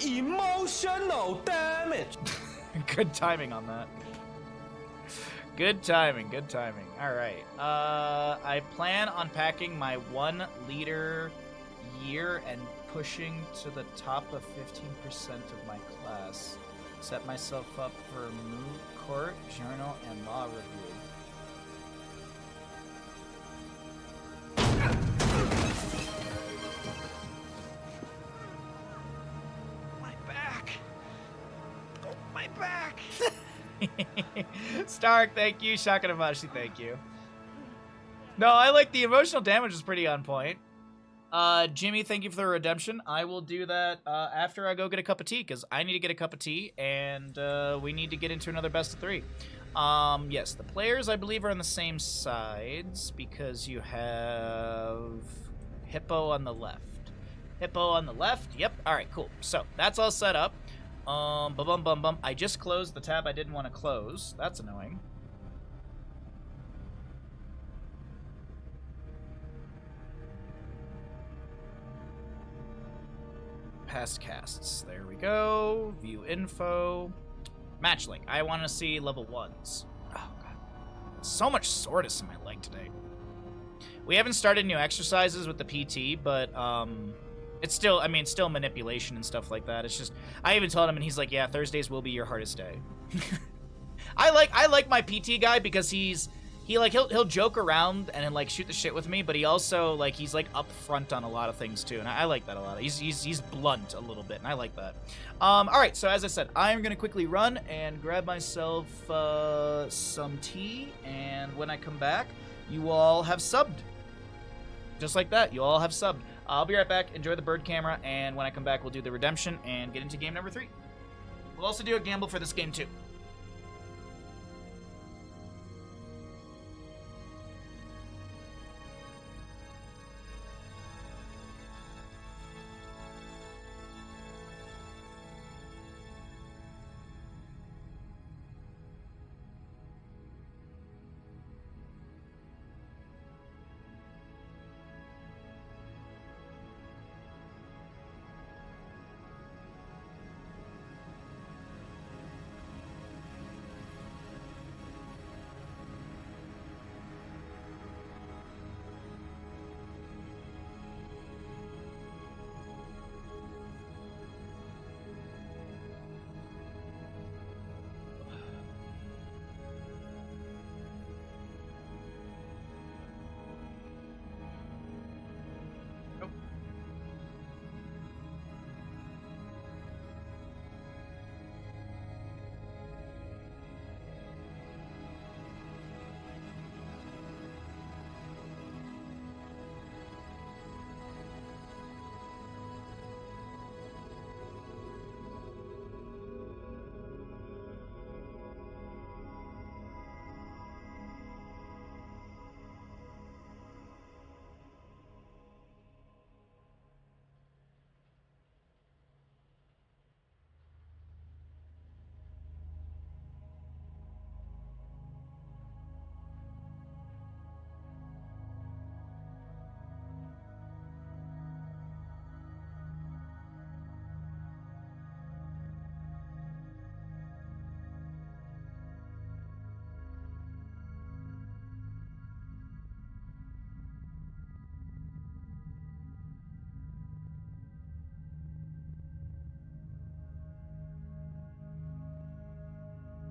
Emotional damage. Good timing on that. Good timing. Alright, I plan on packing my 1 liter year and pushing to the top of 15% of my class. Set myself up for moot court, journal, and law review. My back. Oh, my back. Stark, thank you. Shakanamashi, thank you. No, I like the emotional damage is pretty on point. Jimmy, thank you for the redemption. I will do that after I go get a cup of tea, because I need to get a cup of tea, and we need to get into another best of 3. Yes, the players, I believe, are on the same sides, because you have Hippo on the left. Yep, alright, cool. So, that's all set up. Bum bum bum. I just closed the tab I didn't want to close. That's annoying. Past casts. There we go. View info. Match link. I want to see level 1s. Oh, God. So much soreness in my leg today. We haven't started new exercises with the PT, but, it's still, I mean, still manipulation and stuff like that. It's just, I even told him, and he's like, yeah, Thursdays will be your hardest day. I like my PT guy because he'll joke around and like shoot the shit with me, but he also like he's like upfront on a lot of things too, and I like that a lot. He's blunt a little bit, and I like that. All right, so as I said, I'm gonna quickly run and grab myself some tea, and when I come back, you all have subbed, just like that. You all have subbed. I'll be right back. Enjoy the bird camera, and when I come back, we'll do the redemption and get into game number 3. We'll also do a gamble for this game too.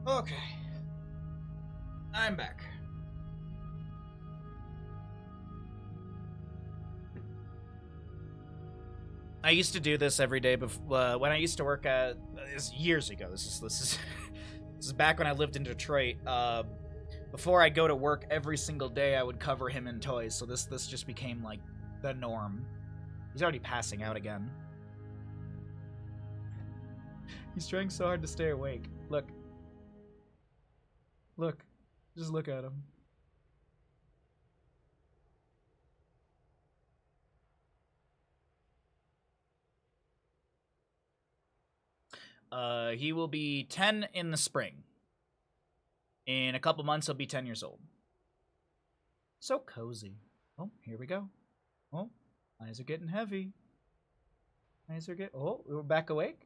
Okay. I'm back. I used to do this every day before when I used to work at this years ago. This is back when I lived in Detroit. Before I go to work every single day, I would cover him in toys. So this just became like the norm. He's already passing out again. He's trying so hard to stay awake. Look. Look. Just look at him. He will be 10 in the spring. In a couple months, he'll be 10 years old. So cozy. Oh, here we go. Oh, eyes are getting heavy. Eyes are getting... Oh, we're back awake.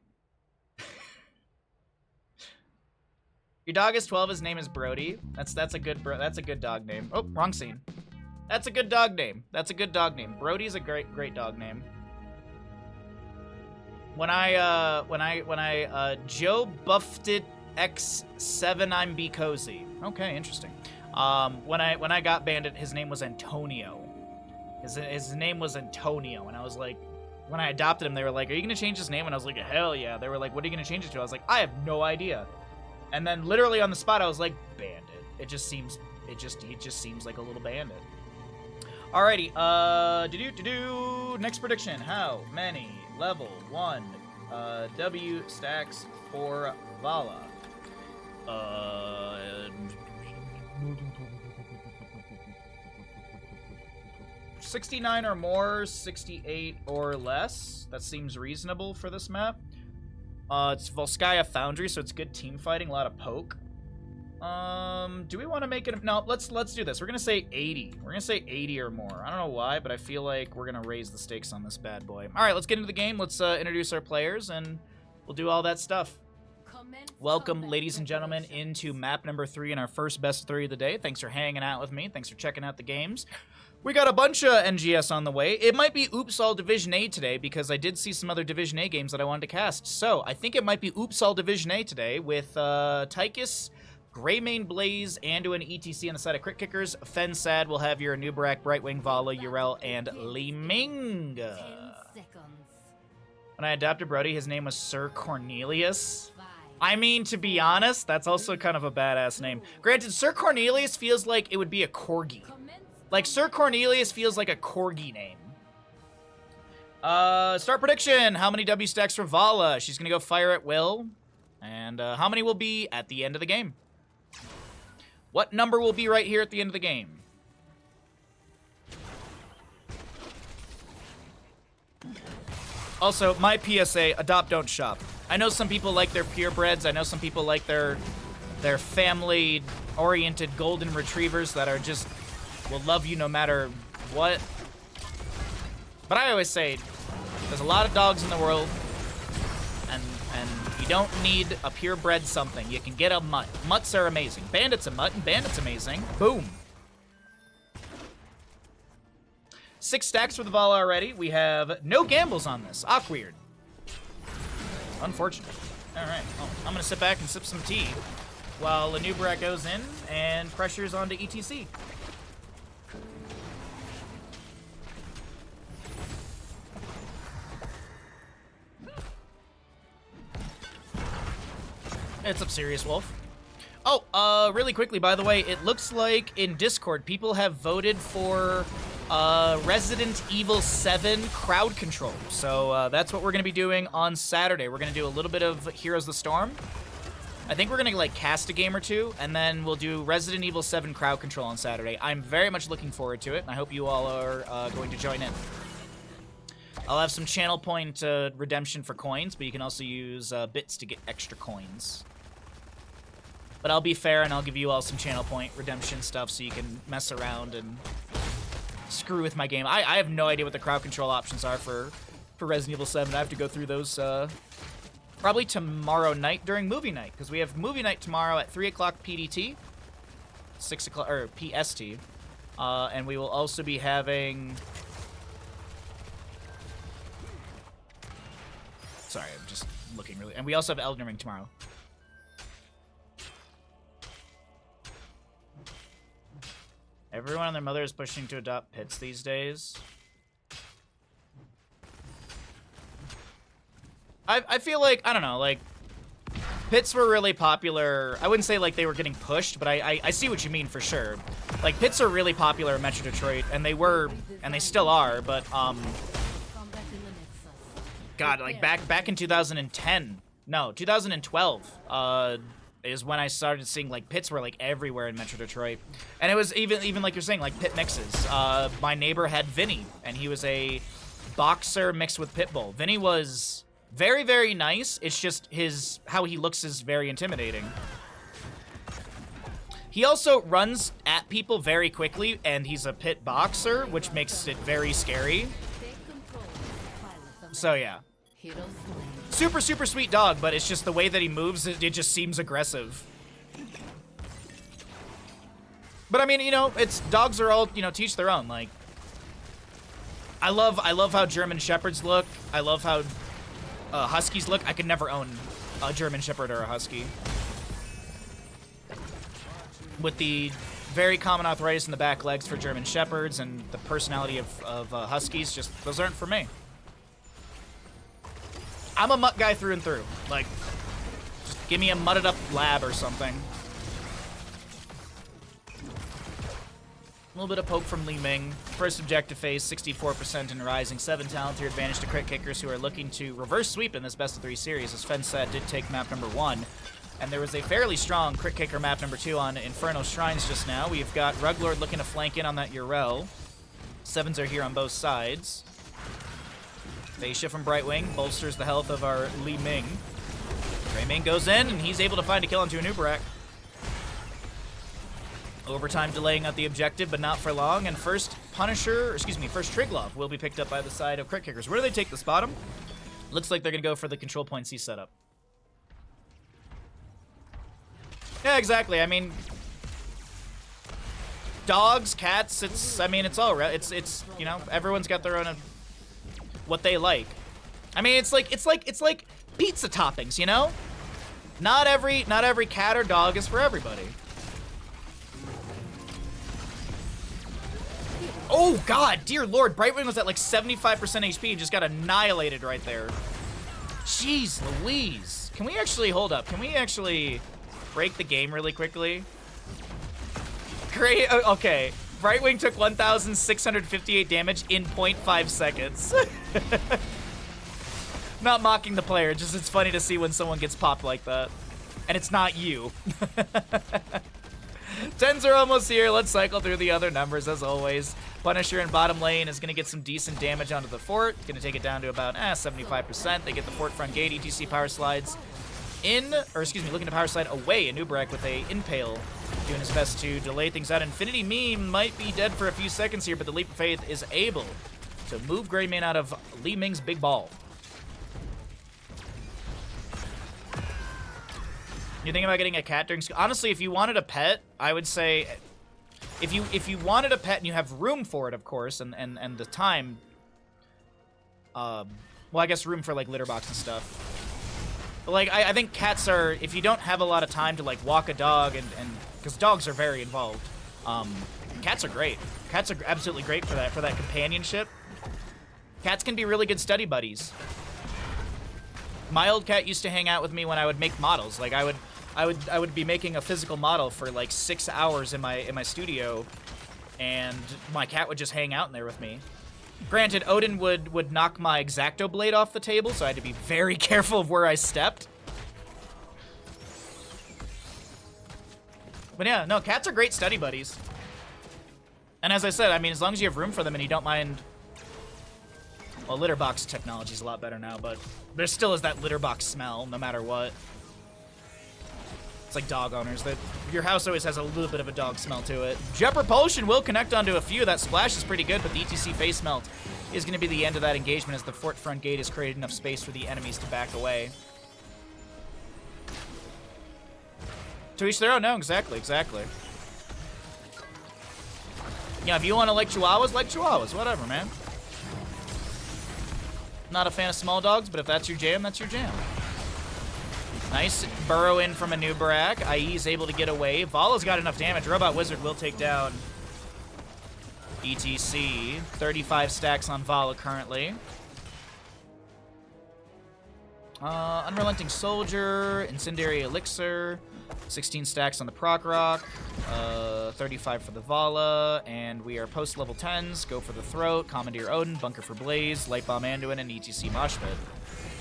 Your dog is 12. His name is Brody. That's a good dog name. Oh, wrong scene. That's a good dog name. That's a good dog name. Brody's a great dog name. When I Joe buffed it X7, I'm be cozy. Okay, interesting. When I got Bandit, his name was Antonio. His name was Antonio, and I was like, when I adopted him, they were like, "Are you gonna change his name?" And I was like, "Hell yeah!" They were like, "What are you gonna change it to?" I was like, "I have no idea." And then literally on the spot, I was like, "Bandit." He just seems like a little bandit. Alrighty, next prediction. How many level 1 W stacks for Vala? 69 or more, 68 or less. That seems reasonable for this map. It's Volskaya Foundry, so it's good team fighting, a lot of poke. Do we want to make it? No, let's do this. We're gonna say 80. We're gonna say 80 or more. I don't know why, but I feel like we're gonna raise the stakes on this bad boy. All right, let's get into the game. Let's introduce our players, and we'll do all that stuff. Welcome, ladies and gentlemen, into map number 3 in our first best 3 of the day. Thanks for hanging out with me. Thanks for checking out the games. We got a bunch of NGS on the way. It might be Oops All Division A today because I did see some other Division A games that I wanted to cast. So I think it might be Oops All Division A today with Tychus, Greymane Blaze, Anduin, ETC on the side of Crit Kickers. Fensad will have your Nubarak, Brightwing, Vala, Urel, and Li Ming. When I adopted Brody, his name was Sir Cornelius. I mean, to be honest, that's also kind of a badass name. Granted, Sir Cornelius feels like it would be a corgi. Like, Sir Cornelius feels like a corgi name. Start prediction. How many W stacks for Vala? She's going to go fire at will. And how many will be at the end of the game? What number will be right here at the end of the game? Also, my PSA, adopt, don't shop. I know some people like their purebreds. I know some people like their family-oriented golden retrievers that are just will love you no matter what. But I always say, there's a lot of dogs in the world, and you don't need a purebred something. You can get a mutt. Mutts are amazing. Bandit's a mutt, and Bandit's amazing. Boom. 6 stacks for the Vala already. We have no gambles on this. Awkward. Unfortunate. All right. Well, I'm going to sit back and sip some tea while Lanubarak goes in and pressures onto ETC. It's up, Serious Wolf. Oh, really quickly, by the way, it looks like in Discord, people have voted for Resident Evil 7 crowd control. So that's what we're going to be doing on Saturday. We're going to do a little bit of Heroes of the Storm. I think we're going to like cast a game or two, and then we'll do Resident Evil 7 crowd control on Saturday. I'm very much looking forward to it, and I hope you all are going to join in. I'll have some channel point redemption for coins, but you can also use bits to get extra coins. But I'll be fair, and I'll give you all some channel point redemption stuff so you can mess around and screw with my game. I have no idea what the crowd control options are for Resident Evil 7. I have to go through those probably tomorrow night during movie night, because we have movie night tomorrow at 3 o'clock PDT, 6 o'clock, or PST, and we will also be having... Sorry, I'm just looking really... And we also have Elden Ring tomorrow. Everyone and their mother is pushing to adopt pits these days. I feel like, I don't know, like, pits were really popular. I wouldn't say, like, they were getting pushed, but I see what you mean for sure. Like, pits are really popular in Metro Detroit, and they were, and they still are, but, God, like, back in 2010, no, 2012, is when I started seeing, like, pits were, like, everywhere in Metro Detroit. And it was even like you're saying, like, pit mixes. My neighbor had Vinny, and he was a boxer mixed with pitbull. Vinny was very, very nice. It's just how he looks is very intimidating. He also runs at people very quickly, and he's a pit boxer, which makes it very scary. So, yeah. Super, super sweet dog, but it's just the way that he moves, it just seems aggressive. But I mean, you know, dogs are all, you know, teach their own. Like, I love how German Shepherds look. I love how Huskies look. I could never own a German Shepherd or a Husky. With the very common arthritis in the back legs for German Shepherds and the personality of Huskies, just those aren't for me. I'm a mutt guy through and through. Like, just give me a mudded up lab or something. A little bit of poke from Li Ming. First objective phase, 64% and rising. 7 talent to your advantage to crit kickers who are looking to reverse sweep in this best of 3 series, as Fensad did take map number 1. And there was a fairly strong crit kicker map number 2 on Inferno Shrines just now. We've got Ruglord looking to flank in on that Urel. 7s are here on both sides. Phase shift from Brightwing bolsters the health of our Li Ming. Greymane goes in, and he's able to find a kill onto a Nubarak. Overtime delaying out the objective, but not for long. And first Triglov will be picked up by the side of Crit Kickers. Where do they take this bottom? Looks like they're going to go for the control point C setup. Yeah, exactly. I mean, dogs, cats, it's all right. It's you know, everyone's got their own what they like. I mean, it's like pizza toppings, you know? Not every cat or dog is for everybody. Oh god, dear lord, Brightwing was at like 75% HP and just got annihilated right there. Jeez Louise. Can we actually hold up? Can we actually break the game really quickly? Great. Okay. Brightwing took 1,658 damage in 0.5 seconds. Not mocking the player, just it's funny to see when someone gets popped like that. And it's not you. 10s are almost here. Let's cycle through the other numbers as always. Punisher in bottom lane is going to get some decent damage onto the fort. Going to take it down to about 75%. They get the fort front gate. ETC power slides in, or excuse me, looking to power slide away. Nubarak with a impale, doing his best to delay things out. Infinity Meme might be dead for a few seconds here, but the Leap of Faith is able to move Greymane out of Li Ming's big ball. You think about getting a cat during school? Honestly, if you wanted a pet, I would say, if you wanted a pet and you have room for it, of course, and the time, well, I guess room for like litter box and stuff. But like, I think cats are, if you don't have a lot of time to like walk a dog and because dogs are very involved, cats are great. Cats are absolutely great for that companionship. Cats can be really good study buddies. My old cat used to hang out with me when I would make models. Like I would be making a physical model for like 6 hours in my studio, and my cat would just hang out in there with me. Granted, Odin would knock my X-Acto blade off the table, so I had to be very careful of where I stepped. But yeah, no, cats are great study buddies. And as I said, I mean, as long as you have room for them and you don't mind. Well, litter box technology is a lot better now, but there still is that litter box smell, no matter what. It's like dog owners. That your house always has a little bit of a dog smell to it. Jet Propulsion will connect onto a few. That splash is pretty good, but the ETC face melt is going to be the end of that engagement as the fort front gate has created enough space for the enemies to back away. To each their own. No, exactly. Yeah, if you want to like Chihuahuas, whatever, man. Not a fan of small dogs, but if that's your jam, that's your jam. Nice burrow in from a Nubarak. IE is able to get away. Vala's got enough damage. Robot Wizard will take down ETC. 35 stacks on Vala currently. Unrelenting Soldier, Incendiary Elixir, 16 stacks on the Proc Rock, 35 for the Vala, and we are post level 10s. Go for the Throat, Commandeer Odin, Bunker for Blaze, Light Bomb Anduin, and ETC Moshpit.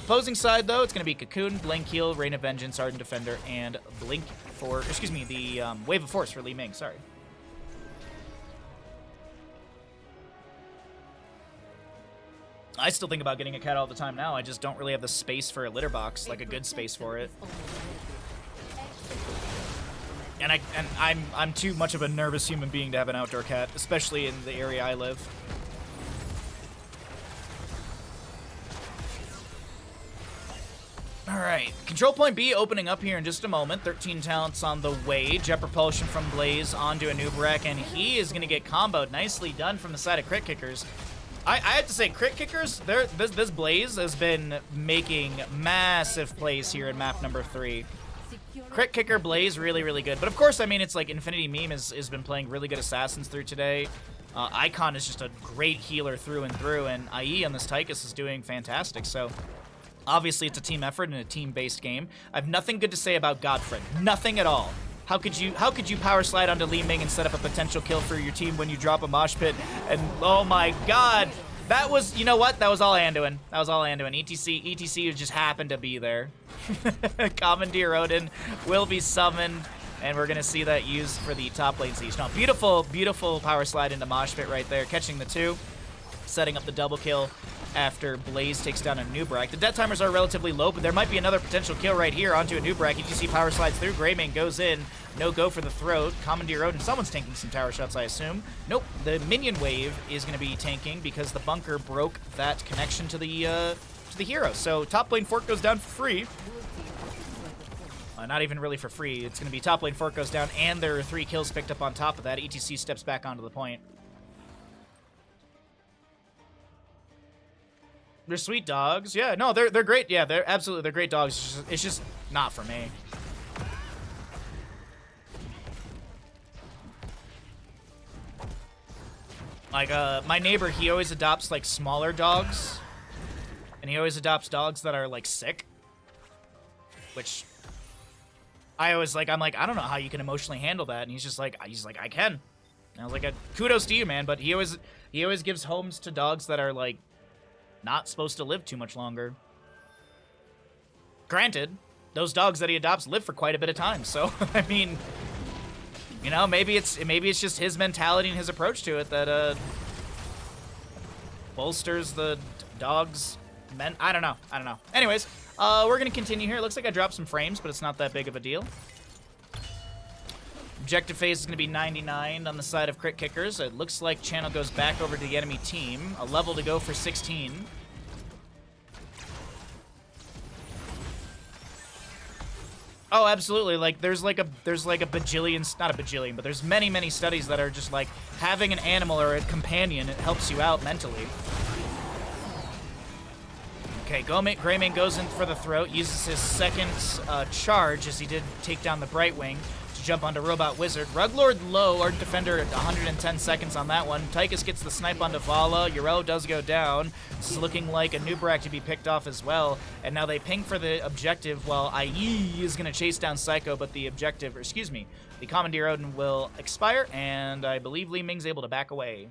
Opposing side, though, it's going to be Cocoon, Blink Heal, Rain of Vengeance, Ardent Defender, and Blink for, excuse me, the Wave of Force for Li Ming, sorry. I still think about getting a cat all the time now. I just don't really have the space for a litter box, like a good space for it. And I'm too much of a nervous human being to have an outdoor cat, especially in the area I live. Alright, Control Point B opening up here in just a moment. 13 talents on the way. Jet Propulsion from Blaze onto a Nubarak, and he is going to get comboed. Nicely done from the side of Crit Kickers. I have to say, Crit Kickers, this Blaze has been making massive plays here in map number 3. Crit Kicker Blaze, really, really good. But of course, I mean, it's like Infinity Meme has been playing really good Assassins through today. Icon is just a great healer through and through, and IE on this Tychus is doing fantastic. So obviously, it's a team effort and a team-based game. I have nothing good to say about Godfred. Nothing at all. How could you power slide onto Li Ming and set up a potential kill for your team when you drop a mosh pit? And oh my god, that was, you know what? That was all Anduin. That was all Anduin. ETC just happened to be there. Commandeer Odin will be summoned, and we're gonna see that used for the top lane siege. Now, beautiful, beautiful power slide into mosh pit right there, catching the 2, setting up the double kill after Blaze takes down a Nubrak. The death timers are relatively low, but there might be another potential kill right here onto a Nubrak. ETC power slides through. Greymane goes in. No go for the throat. Commandeer Odin. Someone's tanking some tower shots, I assume. Nope. The minion wave is going to be tanking because the bunker broke that connection to the hero. So top lane fork goes down for free. Not even really for free. It's going to be top lane fork goes down, and there are 3 kills picked up on top of that. ETC steps back onto the point. They're sweet dogs. Yeah, no, they're great. Yeah, they're great dogs. It's just not for me. Like, my neighbor, he always adopts, like, smaller dogs. And he always adopts dogs that are, like, sick. Which, I always, like, I'm like, I don't know how you can emotionally handle that. And he's like, I can. And I was like, kudos to you, man. But he always gives homes to dogs that are, like, not supposed to live too much longer. Granted, those dogs that he adopts live for quite a bit of time. So, I mean, you know, maybe it's just his mentality and his approach to it that bolsters the dog's men. I don't know. Anyways, we're gonna continue here. It looks like I dropped some frames, but it's not that big of a deal. Objective phase is going to be 99 on the side of Crit Kickers. It looks like channel goes back over to the enemy team. A level to go for 16. Oh, absolutely. Like there's like a bajillion, not a bajillion, but there's many studies that are just like having an animal or a companion, it helps you out mentally. Okay, Greymane goes in for the throat, uses his second charge as he did take down the Brightwing. Jump onto Robot Wizard. Ruglord low, our defender at 110 seconds on that one. Tychus gets the snipe onto Vala. Yrel does go down. This is looking like a Nubrak to be picked off as well. And now they ping for the objective while IE is going to chase down Psycho, but the objective, or excuse me, the Commandeer Odin will expire, and I believe Li Ming's able to back away.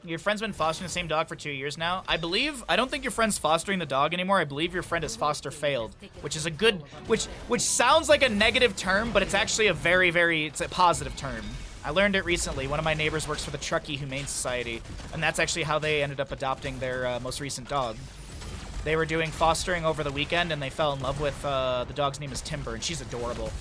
Your friend's been fostering the same dog for 2 years now. I don't think your friend's fostering the dog anymore. I believe your friend has foster failed, which is a good, which sounds like a negative term, but it's actually a it's a positive term. I learned it recently. One of my neighbors works for the Truckee Humane Society, and that's actually how they ended up adopting their most recent dog. They were doing fostering over the weekend, and they fell in love with, the dog's name is Timber, and she's adorable.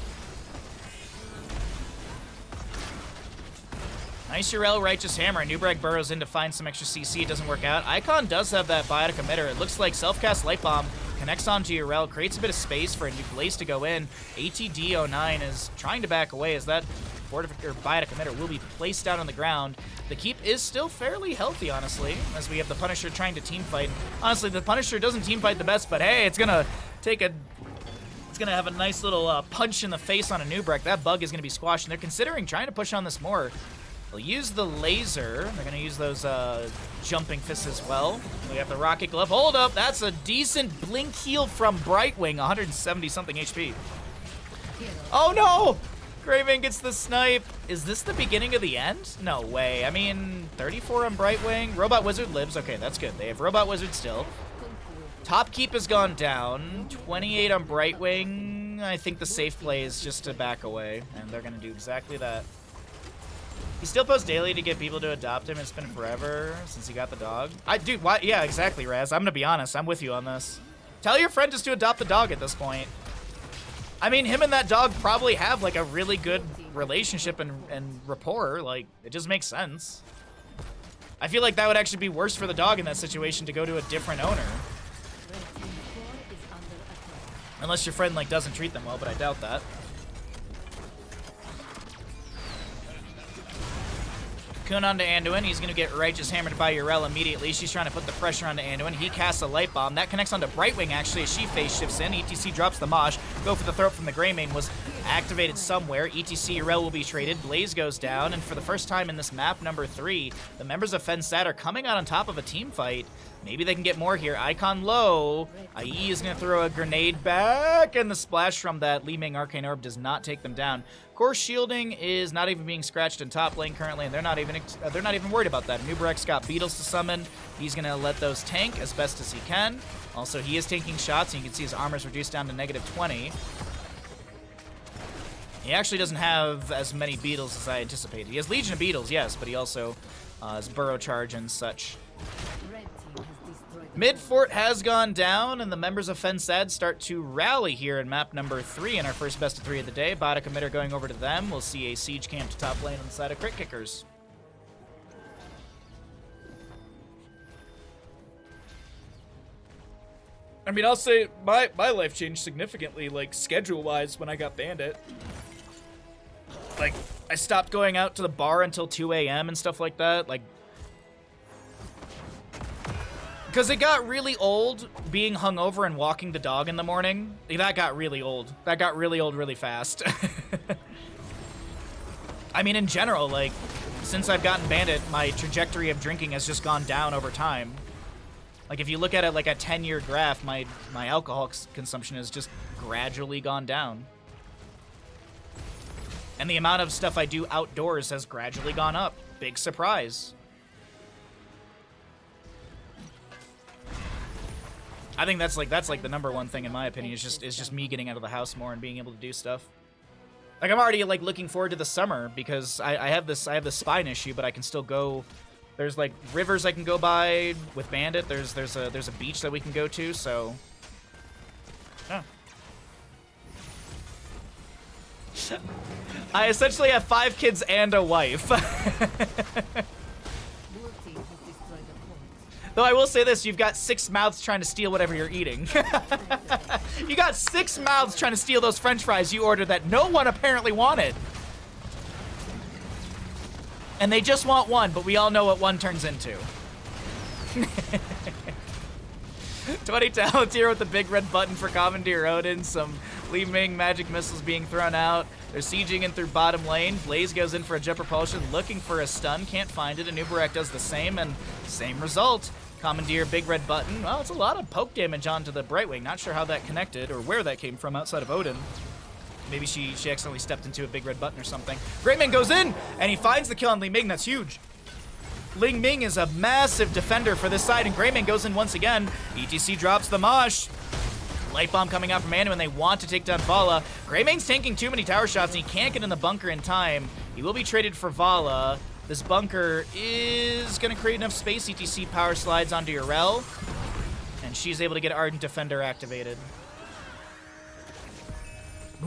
Nice Yrel Righteous Hammer. Nubrak burrows in to find some extra CC. It doesn't work out. Icon does have that biotic emitter. It looks like self-cast Light Bomb connects onto Yrel, creates a bit of space for a new Blaze to go in. ATD09 is trying to back away as that biotic emitter will be placed down on the ground. The keep is still fairly healthy, honestly, as we have the Punisher trying to team fight. Honestly, the Punisher doesn't team fight the best, but hey, it's gonna have a nice little punch in the face on a Nubrak. That bug is gonna be squashed, and they're considering trying to push on this more. They'll use the laser. They're going to use those jumping fists as well. We have the rocket glove. Hold up. That's a decent blink heal from Brightwing. 170-something HP. Oh, no! Greymane gets the snipe. Is this the beginning of the end? No way. I mean, 34 on Brightwing. Robot Wizard lives. Okay, that's good. They have Robot Wizard still. Top keep has gone down. 28 on Brightwing. I think the safe play is just to back away, and they're going to do exactly that. He still posts daily to get people to adopt him. It's been forever since he got the dog. Dude, why? Yeah, exactly, Raz. I'm gonna be honest. I'm with you on this. Tell your friend just to adopt the dog at this point. I mean, him and that dog probably have like a really good relationship and rapport. Like, it just makes sense. I feel like that would actually be worse for the dog in that situation to go to a different owner. Unless your friend like doesn't treat them well, but I doubt that. Cocoon onto Anduin. He's going to get Righteous Hammered by Yrel immediately. She's trying to put the pressure onto Anduin. He casts a Light Bomb. That connects onto Brightwing, actually, as she phase shifts in. ETC drops the Mosh. Go for the throat from the Greymane was activated somewhere. ETC Yrel will be traded. Blaze goes down, and for the first time in this map, number 3, the members of fensad are coming out on top of a team fight. Maybe they can get more here. Icon low. IE is going to throw a grenade back, and the splash from that Li Ming Arcane Orb does not take them down. Core shielding is not even being scratched in top lane currently, and they're not even worried about that. Nubrak's got Beetles to summon. He's going to let those tank as best as he can. Also, he is taking shots, and you can see his armor's reduced down to -20. He actually doesn't have as many beetles as I anticipated. He has Legion of Beetles, yes, but he also has Burrow Charge and such. Mid fort has gone down, and the members of fensad start to rally here in map number 3 in our first best of 3 of the day. Bada committer going over to them. We'll see a siege camp to top lane on the side of Crit Kickers. I mean, I'll say my life changed significantly, like, schedule-wise, when I got Bandit. Like, I stopped going out to the bar until 2 a.m. and stuff like that, like... Because it got really old being hungover and walking the dog in the morning. That got really old. That got really old really fast. I mean, in general, like, since I've gotten Bandit, my trajectory of drinking has just gone down over time. Like, if you look at it like a 10-year graph, my alcohol consumption has just gradually gone down. And the amount of stuff I do outdoors has gradually gone up. Big surprise. I think that's like the number one thing in my opinion is just me getting out of the house more and being able to do stuff. Like, I'm already like looking forward to the summer because I have this spine issue, but I can still go. There's like rivers I can go by with Bandit. There's a beach that we can go to. So, yeah. I essentially have 5 kids and a wife. Though I will say this, you've got 6 mouths trying to steal whatever you're eating. You got 6 mouths trying to steal those french fries you ordered that no one apparently wanted. And they just want one, but we all know what one turns into. 20 talent here with the big red button for Commandeer Odin. Some Li Ming magic missiles being thrown out. They're sieging in through bottom lane. Blaze goes in for a jet propulsion, looking for a stun. Can't find it. Anubarak does the same, and same result. Commandeer, big red button. Well, it's a lot of poke damage onto the Brightwing. Not sure how that connected or where that came from outside of Odin. Maybe she accidentally stepped into a big red button or something. Greymane goes in, and he finds the kill on Li Ming. That's huge. Li Ming is a massive defender for this side, and Greymane goes in once again. ETC drops the Mosh. Light Bomb coming out from Anu, and they want to take down Vala. Greymane's tanking too many tower shots, and he can't get in the bunker in time. He will be traded for Vala. This bunker is going to create enough space. ETC power slides onto Urel, and she's able to get Ardent Defender activated.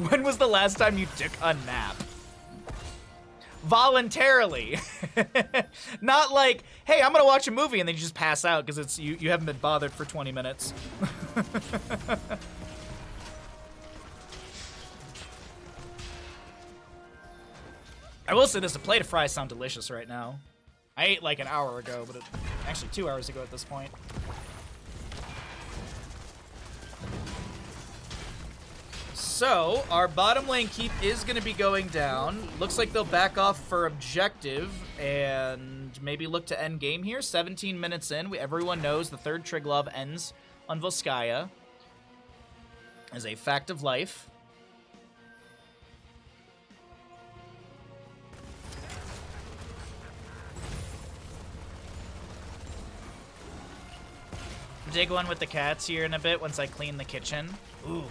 When was the last time you took a nap? Voluntarily. Not like, hey, I'm gonna watch a movie and then you just pass out because it's you haven't been bothered for 20 minutes. I will say this, the plate of fries sound delicious right now. I ate like an hour ago, but actually 2 hours ago at this point. So, our bottom lane keep is going to be going down. Looks like they'll back off for objective and maybe look to end game here. 17 minutes in. Everyone knows the third Triglav ends on Volskaya as a fact of life. Dig one with the cats here in a bit once I clean the kitchen. Ooh.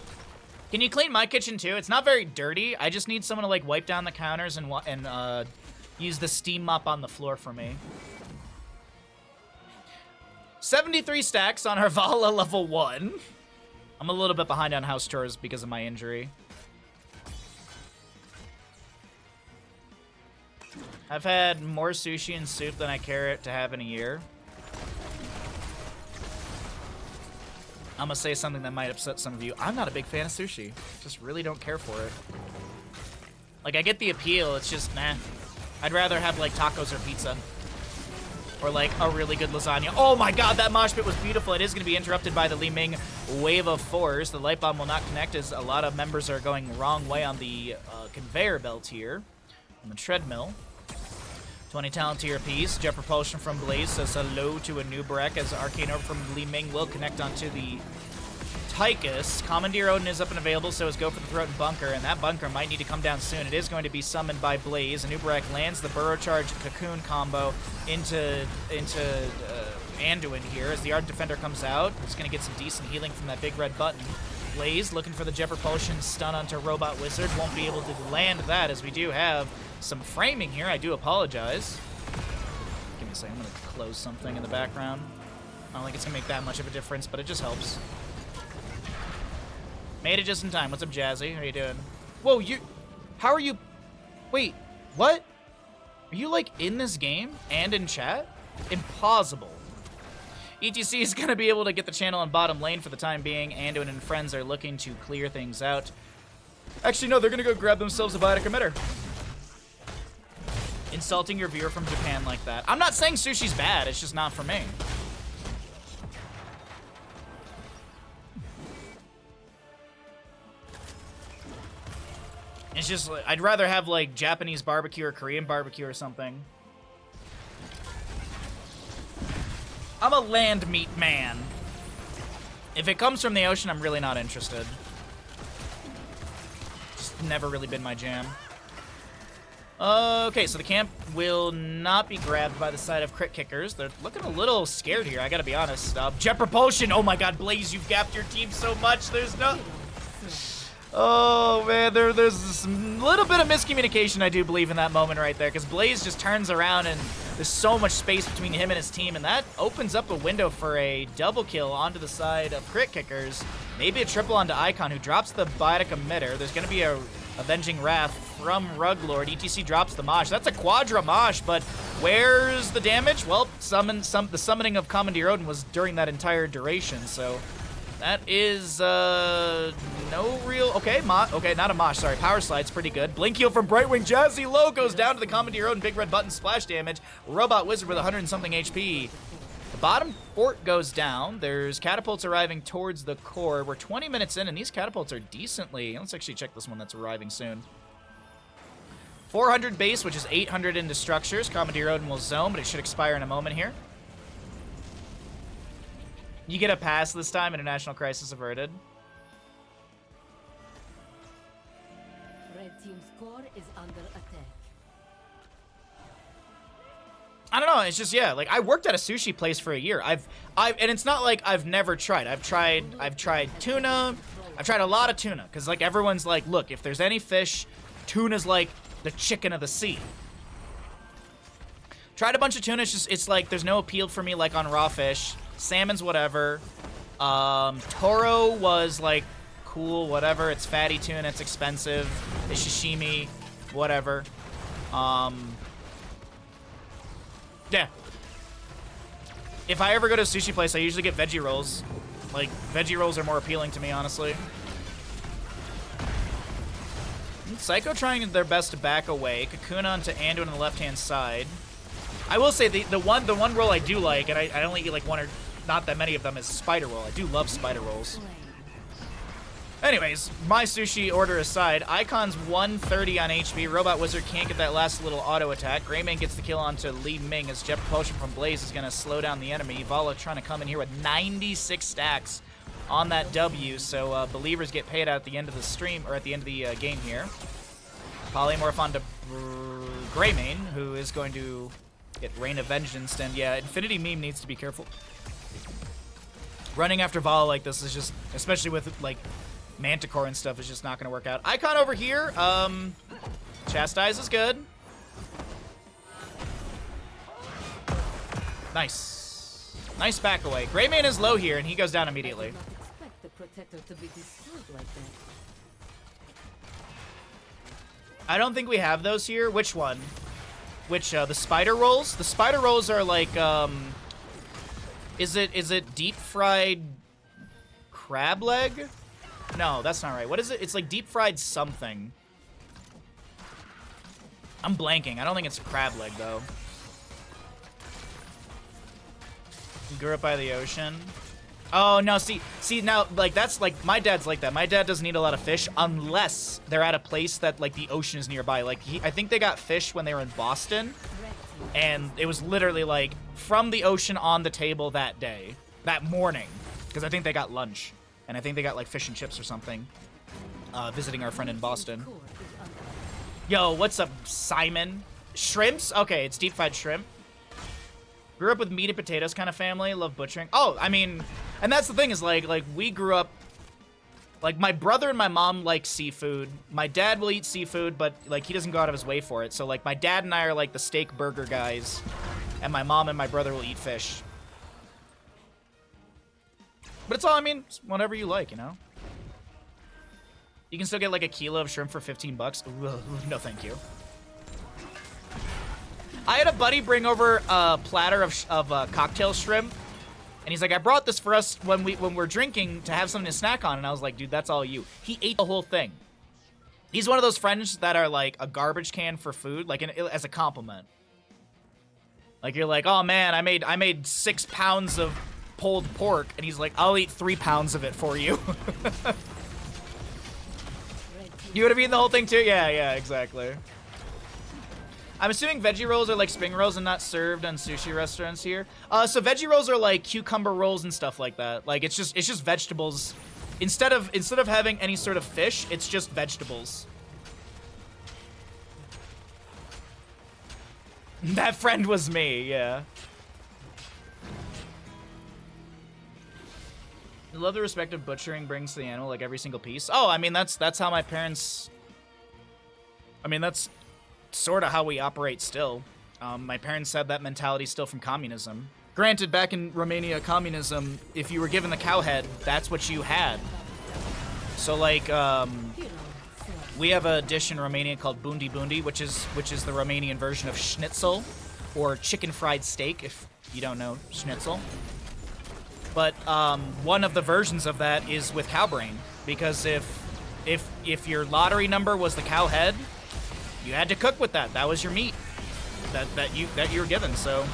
Can you clean my kitchen too? It's not very dirty. I just need someone to like wipe down the counters and use the steam mop on the floor for me. 73 stacks on our Vala level 1. I'm a little bit behind on house chores because of my injury. I've had more sushi and soup than I care to have in a year. I'm gonna say something that might upset some of you. I'm not a big fan of sushi. Just really don't care for it. Like, I get the appeal, it's just, nah. I'd rather have, like, tacos or pizza. Or, like, a really good lasagna. Oh my god, that mosh pit was beautiful. It is gonna be interrupted by the Li Ming wave of force. The light bomb will not connect as a lot of members are going the wrong way on the conveyor belt here. On the treadmill. 20 talent to your piece. Jet propulsion from Blaze says hello to Anubarak as Arcane Orb from Li Ming will connect onto the Tychus. Commandeer Odin is up and available, so is go for the throat and bunker, and that bunker might need to come down soon. It is going to be summoned by Blaze. Anubarak lands the Burrow Charge Cocoon combo into Anduin here as the Ardent Defender comes out. He's going to get some decent healing from that big red button. Blaze looking for the Jet Propulsion stun onto Robot Wizard. Won't be able to land that as we do have some framing here. I do apologize. Give me a second. I'm going to close something in the background. I don't think it's going to make that much of a difference, but it just helps. Made it just in time. What's up, Jazzy? How you doing? Whoa, you... How are you... Wait, what? Are you, like, in this game and in chat? Impossible. ETC is going to be able to get the channel in bottom lane for the time being. Anduin and friends are looking to clear things out. Actually, no, they're going to go grab themselves a biotic emitter. Insulting your viewer from Japan like that. I'm not saying sushi's bad. It's just not for me. It's just, I'd rather have, like, Japanese barbecue or Korean barbecue or something. I'm a land meat man. If it comes from the ocean, I'm really not interested. Just never really been my jam. Okay, so the camp will not be grabbed by the side of crit kickers. They're looking a little scared here, I gotta be honest. Jet Propulsion! Oh my god, Blaze, you've gapped your team so much, there's no... Oh, man, there's a little bit of miscommunication, I do believe, in that moment right there, because Blaze just turns around and there's so much space between him and his team, and that opens up a window for a double kill onto the side of Crit Kickers. Maybe a triple onto Icon, who drops the Biotic Emitter. There's going to be a Avenging Wrath from Ruglord. ETC drops the Mosh. That's a Quadra Mosh, but where's the damage? Well, the summoning of Commandeer Odin was during that entire duration, so... That is, no real... Okay, okay, not a Mosh, sorry. Power Slide's pretty good. Blink Heal from Brightwing. Jazzy Low goes down to the Commandeer Odin. Big red button, splash damage. Robot Wizard with 100-something HP. The bottom fort goes down. There's catapults arriving towards the core. We're 20 minutes in, and these catapults are decently... Let's actually check this one that's arriving soon. 400 base, which is 800 into structures. Commandeer Odin will zone, but it should expire in a moment here. You get a pass this time. International crisis averted. Red team's core is under attack. I don't know. It's just, yeah. Like, I worked at a sushi place for a year. and it's not like I've never tried. I've tried tuna. I've tried a lot of tuna because, like, everyone's like, look, if there's any fish, tuna's like the chicken of the sea. Tried a bunch of tuna. It's like there's no appeal for me like on raw fish. Salmon's whatever. Toro was like cool, whatever. It's fatty tuna, it's expensive. It's sashimi, whatever. Yeah. If I ever go to a sushi place, I usually get veggie rolls. Like, veggie rolls are more appealing to me, honestly. Psycho trying their best to back away. Cocoon onto Anduin on the left-hand side. I will say the one roll I do like, and I only eat like one or not that many of them, is spider roll. I do love spider rolls. Anyways, my sushi order aside, Icon's 130 on HP. Robot Wizard can't get that last little auto attack. Greymane gets the kill onto Li Ming as Jet Propulsion from Blaze is going to slow down the enemy. Vala trying to come in here with 96 stacks on that W, so believers get paid out at the end of the stream, or at the end of the game here. Polymorph onto Greymane, who is going to get Rain of Vengeance, and yeah, Infinity Meme needs to be careful. Running after Vala like this is just, especially with like Manticore and stuff, is just not going to work out. Icon over here, Chastise is good. Nice. Nice back away. Greymane is low here, and he goes down immediately. I did not expect the protector to be destroyed like that. I don't think we have those here. Which one? Which, the spider rolls? The spider rolls are like, is it deep fried crab leg? No, that's not right. What is it? It's like deep fried something. I'm blanking. I don't think it's crab leg, though. You grew up by the ocean. Oh, no, see, now, like, that's, like, my dad's like that. My dad doesn't eat a lot of fish unless they're at a place that, like, the ocean is nearby. Like, I think they got fish when they were in Boston, and it was literally, like, from the ocean on the table that day, that morning, because I think they got lunch, and I think they got, like, fish and chips or something, visiting our friend in Boston. Yo, what's up, Simon? Shrimps? Okay, it's deep-fried shrimp. Grew up with meat and potatoes kind of family. Love butchering. Oh, I mean, and that's the thing is like we grew up Like, my brother and my mom like seafood. My dad will eat seafood, but, like, he doesn't go out of his way for it. So, like, my dad and I are, like, the steak burger guys. And my mom and my brother will eat fish. But it's all, I mean, it's whatever you like, you know? You can still get, like, a kilo of shrimp for 15 bucks. Ooh, no, thank you. I had a buddy bring over a platter of cocktail shrimp. And he's like, I brought this for us when we're drinking to have something to snack on. And I was like, dude, that's all you. He ate the whole thing. He's one of those friends that are like a garbage can for food, like as a compliment. Like, you're like, oh man, I made 6 pounds of pulled pork, and he's like, I'll eat 3 pounds of it for you. You would have eaten the whole thing too? Yeah, exactly. I'm assuming veggie rolls are like spring rolls and not served on sushi restaurants here. So veggie rolls are like cucumber rolls and stuff like that. Like, it's just vegetables. Instead of having any sort of fish, it's just vegetables. That friend was me, yeah. I love the respect of butchering brings to the animal, like every single piece. Oh, I mean, that's how my parents... I mean, that's sort of how we operate still. My parents had that mentality still from communism. Granted, back in Romania, communism, if you were given the cow head, that's what you had. So, like, we have a dish in Romania called bundi bundi, which is the Romanian version of schnitzel, or chicken fried steak, if you don't know schnitzel. But one of the versions of that is with cow brain, because if your lottery number was the cow head, you had to cook with that. That was your meat that you were given. So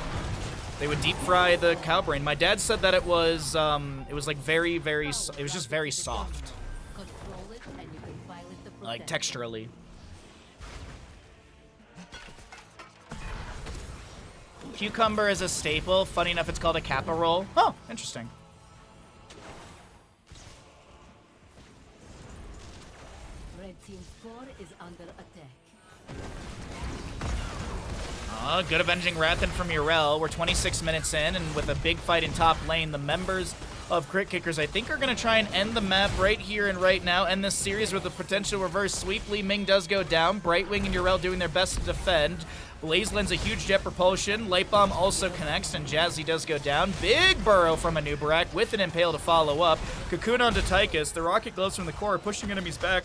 they would deep fry the cow brain. My dad said that it was like very, very, it was just very soft, like texturally. Cucumber is a staple. Funny enough, it's called a kappa roll. Oh, interesting. Red team's core is under attack. Good avenging Rathan from Urel. We're 26 minutes in, and with a big fight in top lane, the members of Crit Kickers, I think, are going to try and end the map right here and right now, end this series with a potential reverse sweep. Li Ming does go down. Brightwing and Urel doing their best to defend. Blaze lends a huge jet propulsion. Light Bomb also connects, and Jazzy does go down. Big burrow from Anubarak with an Impale to follow up. Cocoon onto Tychus. The rocket gloves from the core pushing enemies back.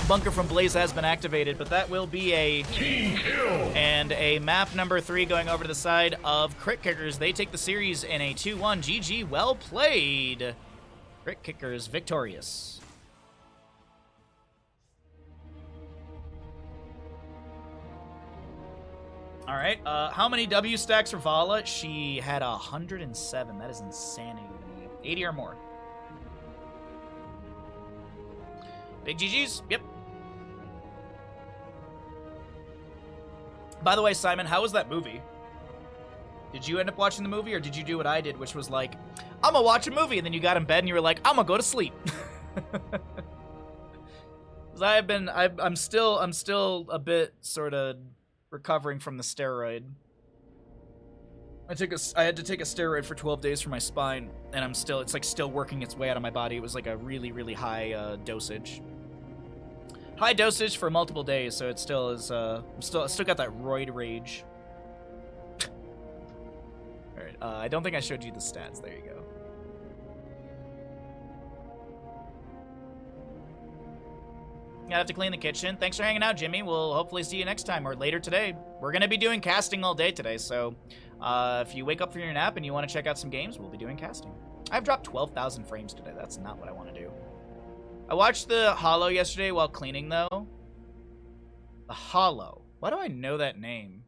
Bunker from Blaze has been activated, but that will be a team kill. And a map number 3 going over to the side of Crit Kickers. They take the series in a 2-1. GG, well played. Crit Kickers victorious. All right, how many W stacks for Vala? She had 107. That is insanity to me. 80 or more. Big GG's. Yep. By the way, Simon, how was that movie? Did you end up watching the movie, or did you do what I did, which was like, I'm gonna watch a movie, and then you got in bed and you were like, I'm gonna go to sleep. I'm still a bit sort of recovering from the steroid. I had to take a steroid for 12 days for my spine, and it's like still working its way out of my body. It was like a really, really high dosage. High dosage for multiple days, so it still is, I still got that roid rage. Alright, I don't think I showed you the stats. There you go. I have to clean the kitchen. Thanks for hanging out, Jimmy. We'll hopefully see you next time, or later today. We're gonna be doing casting all day today, so if you wake up from your nap and you want to check out some games, we'll be doing casting. I've dropped 12,000 frames today. That's not what I want to do. I watched The Hollow yesterday while cleaning, though. The Hollow. Why do I know that name?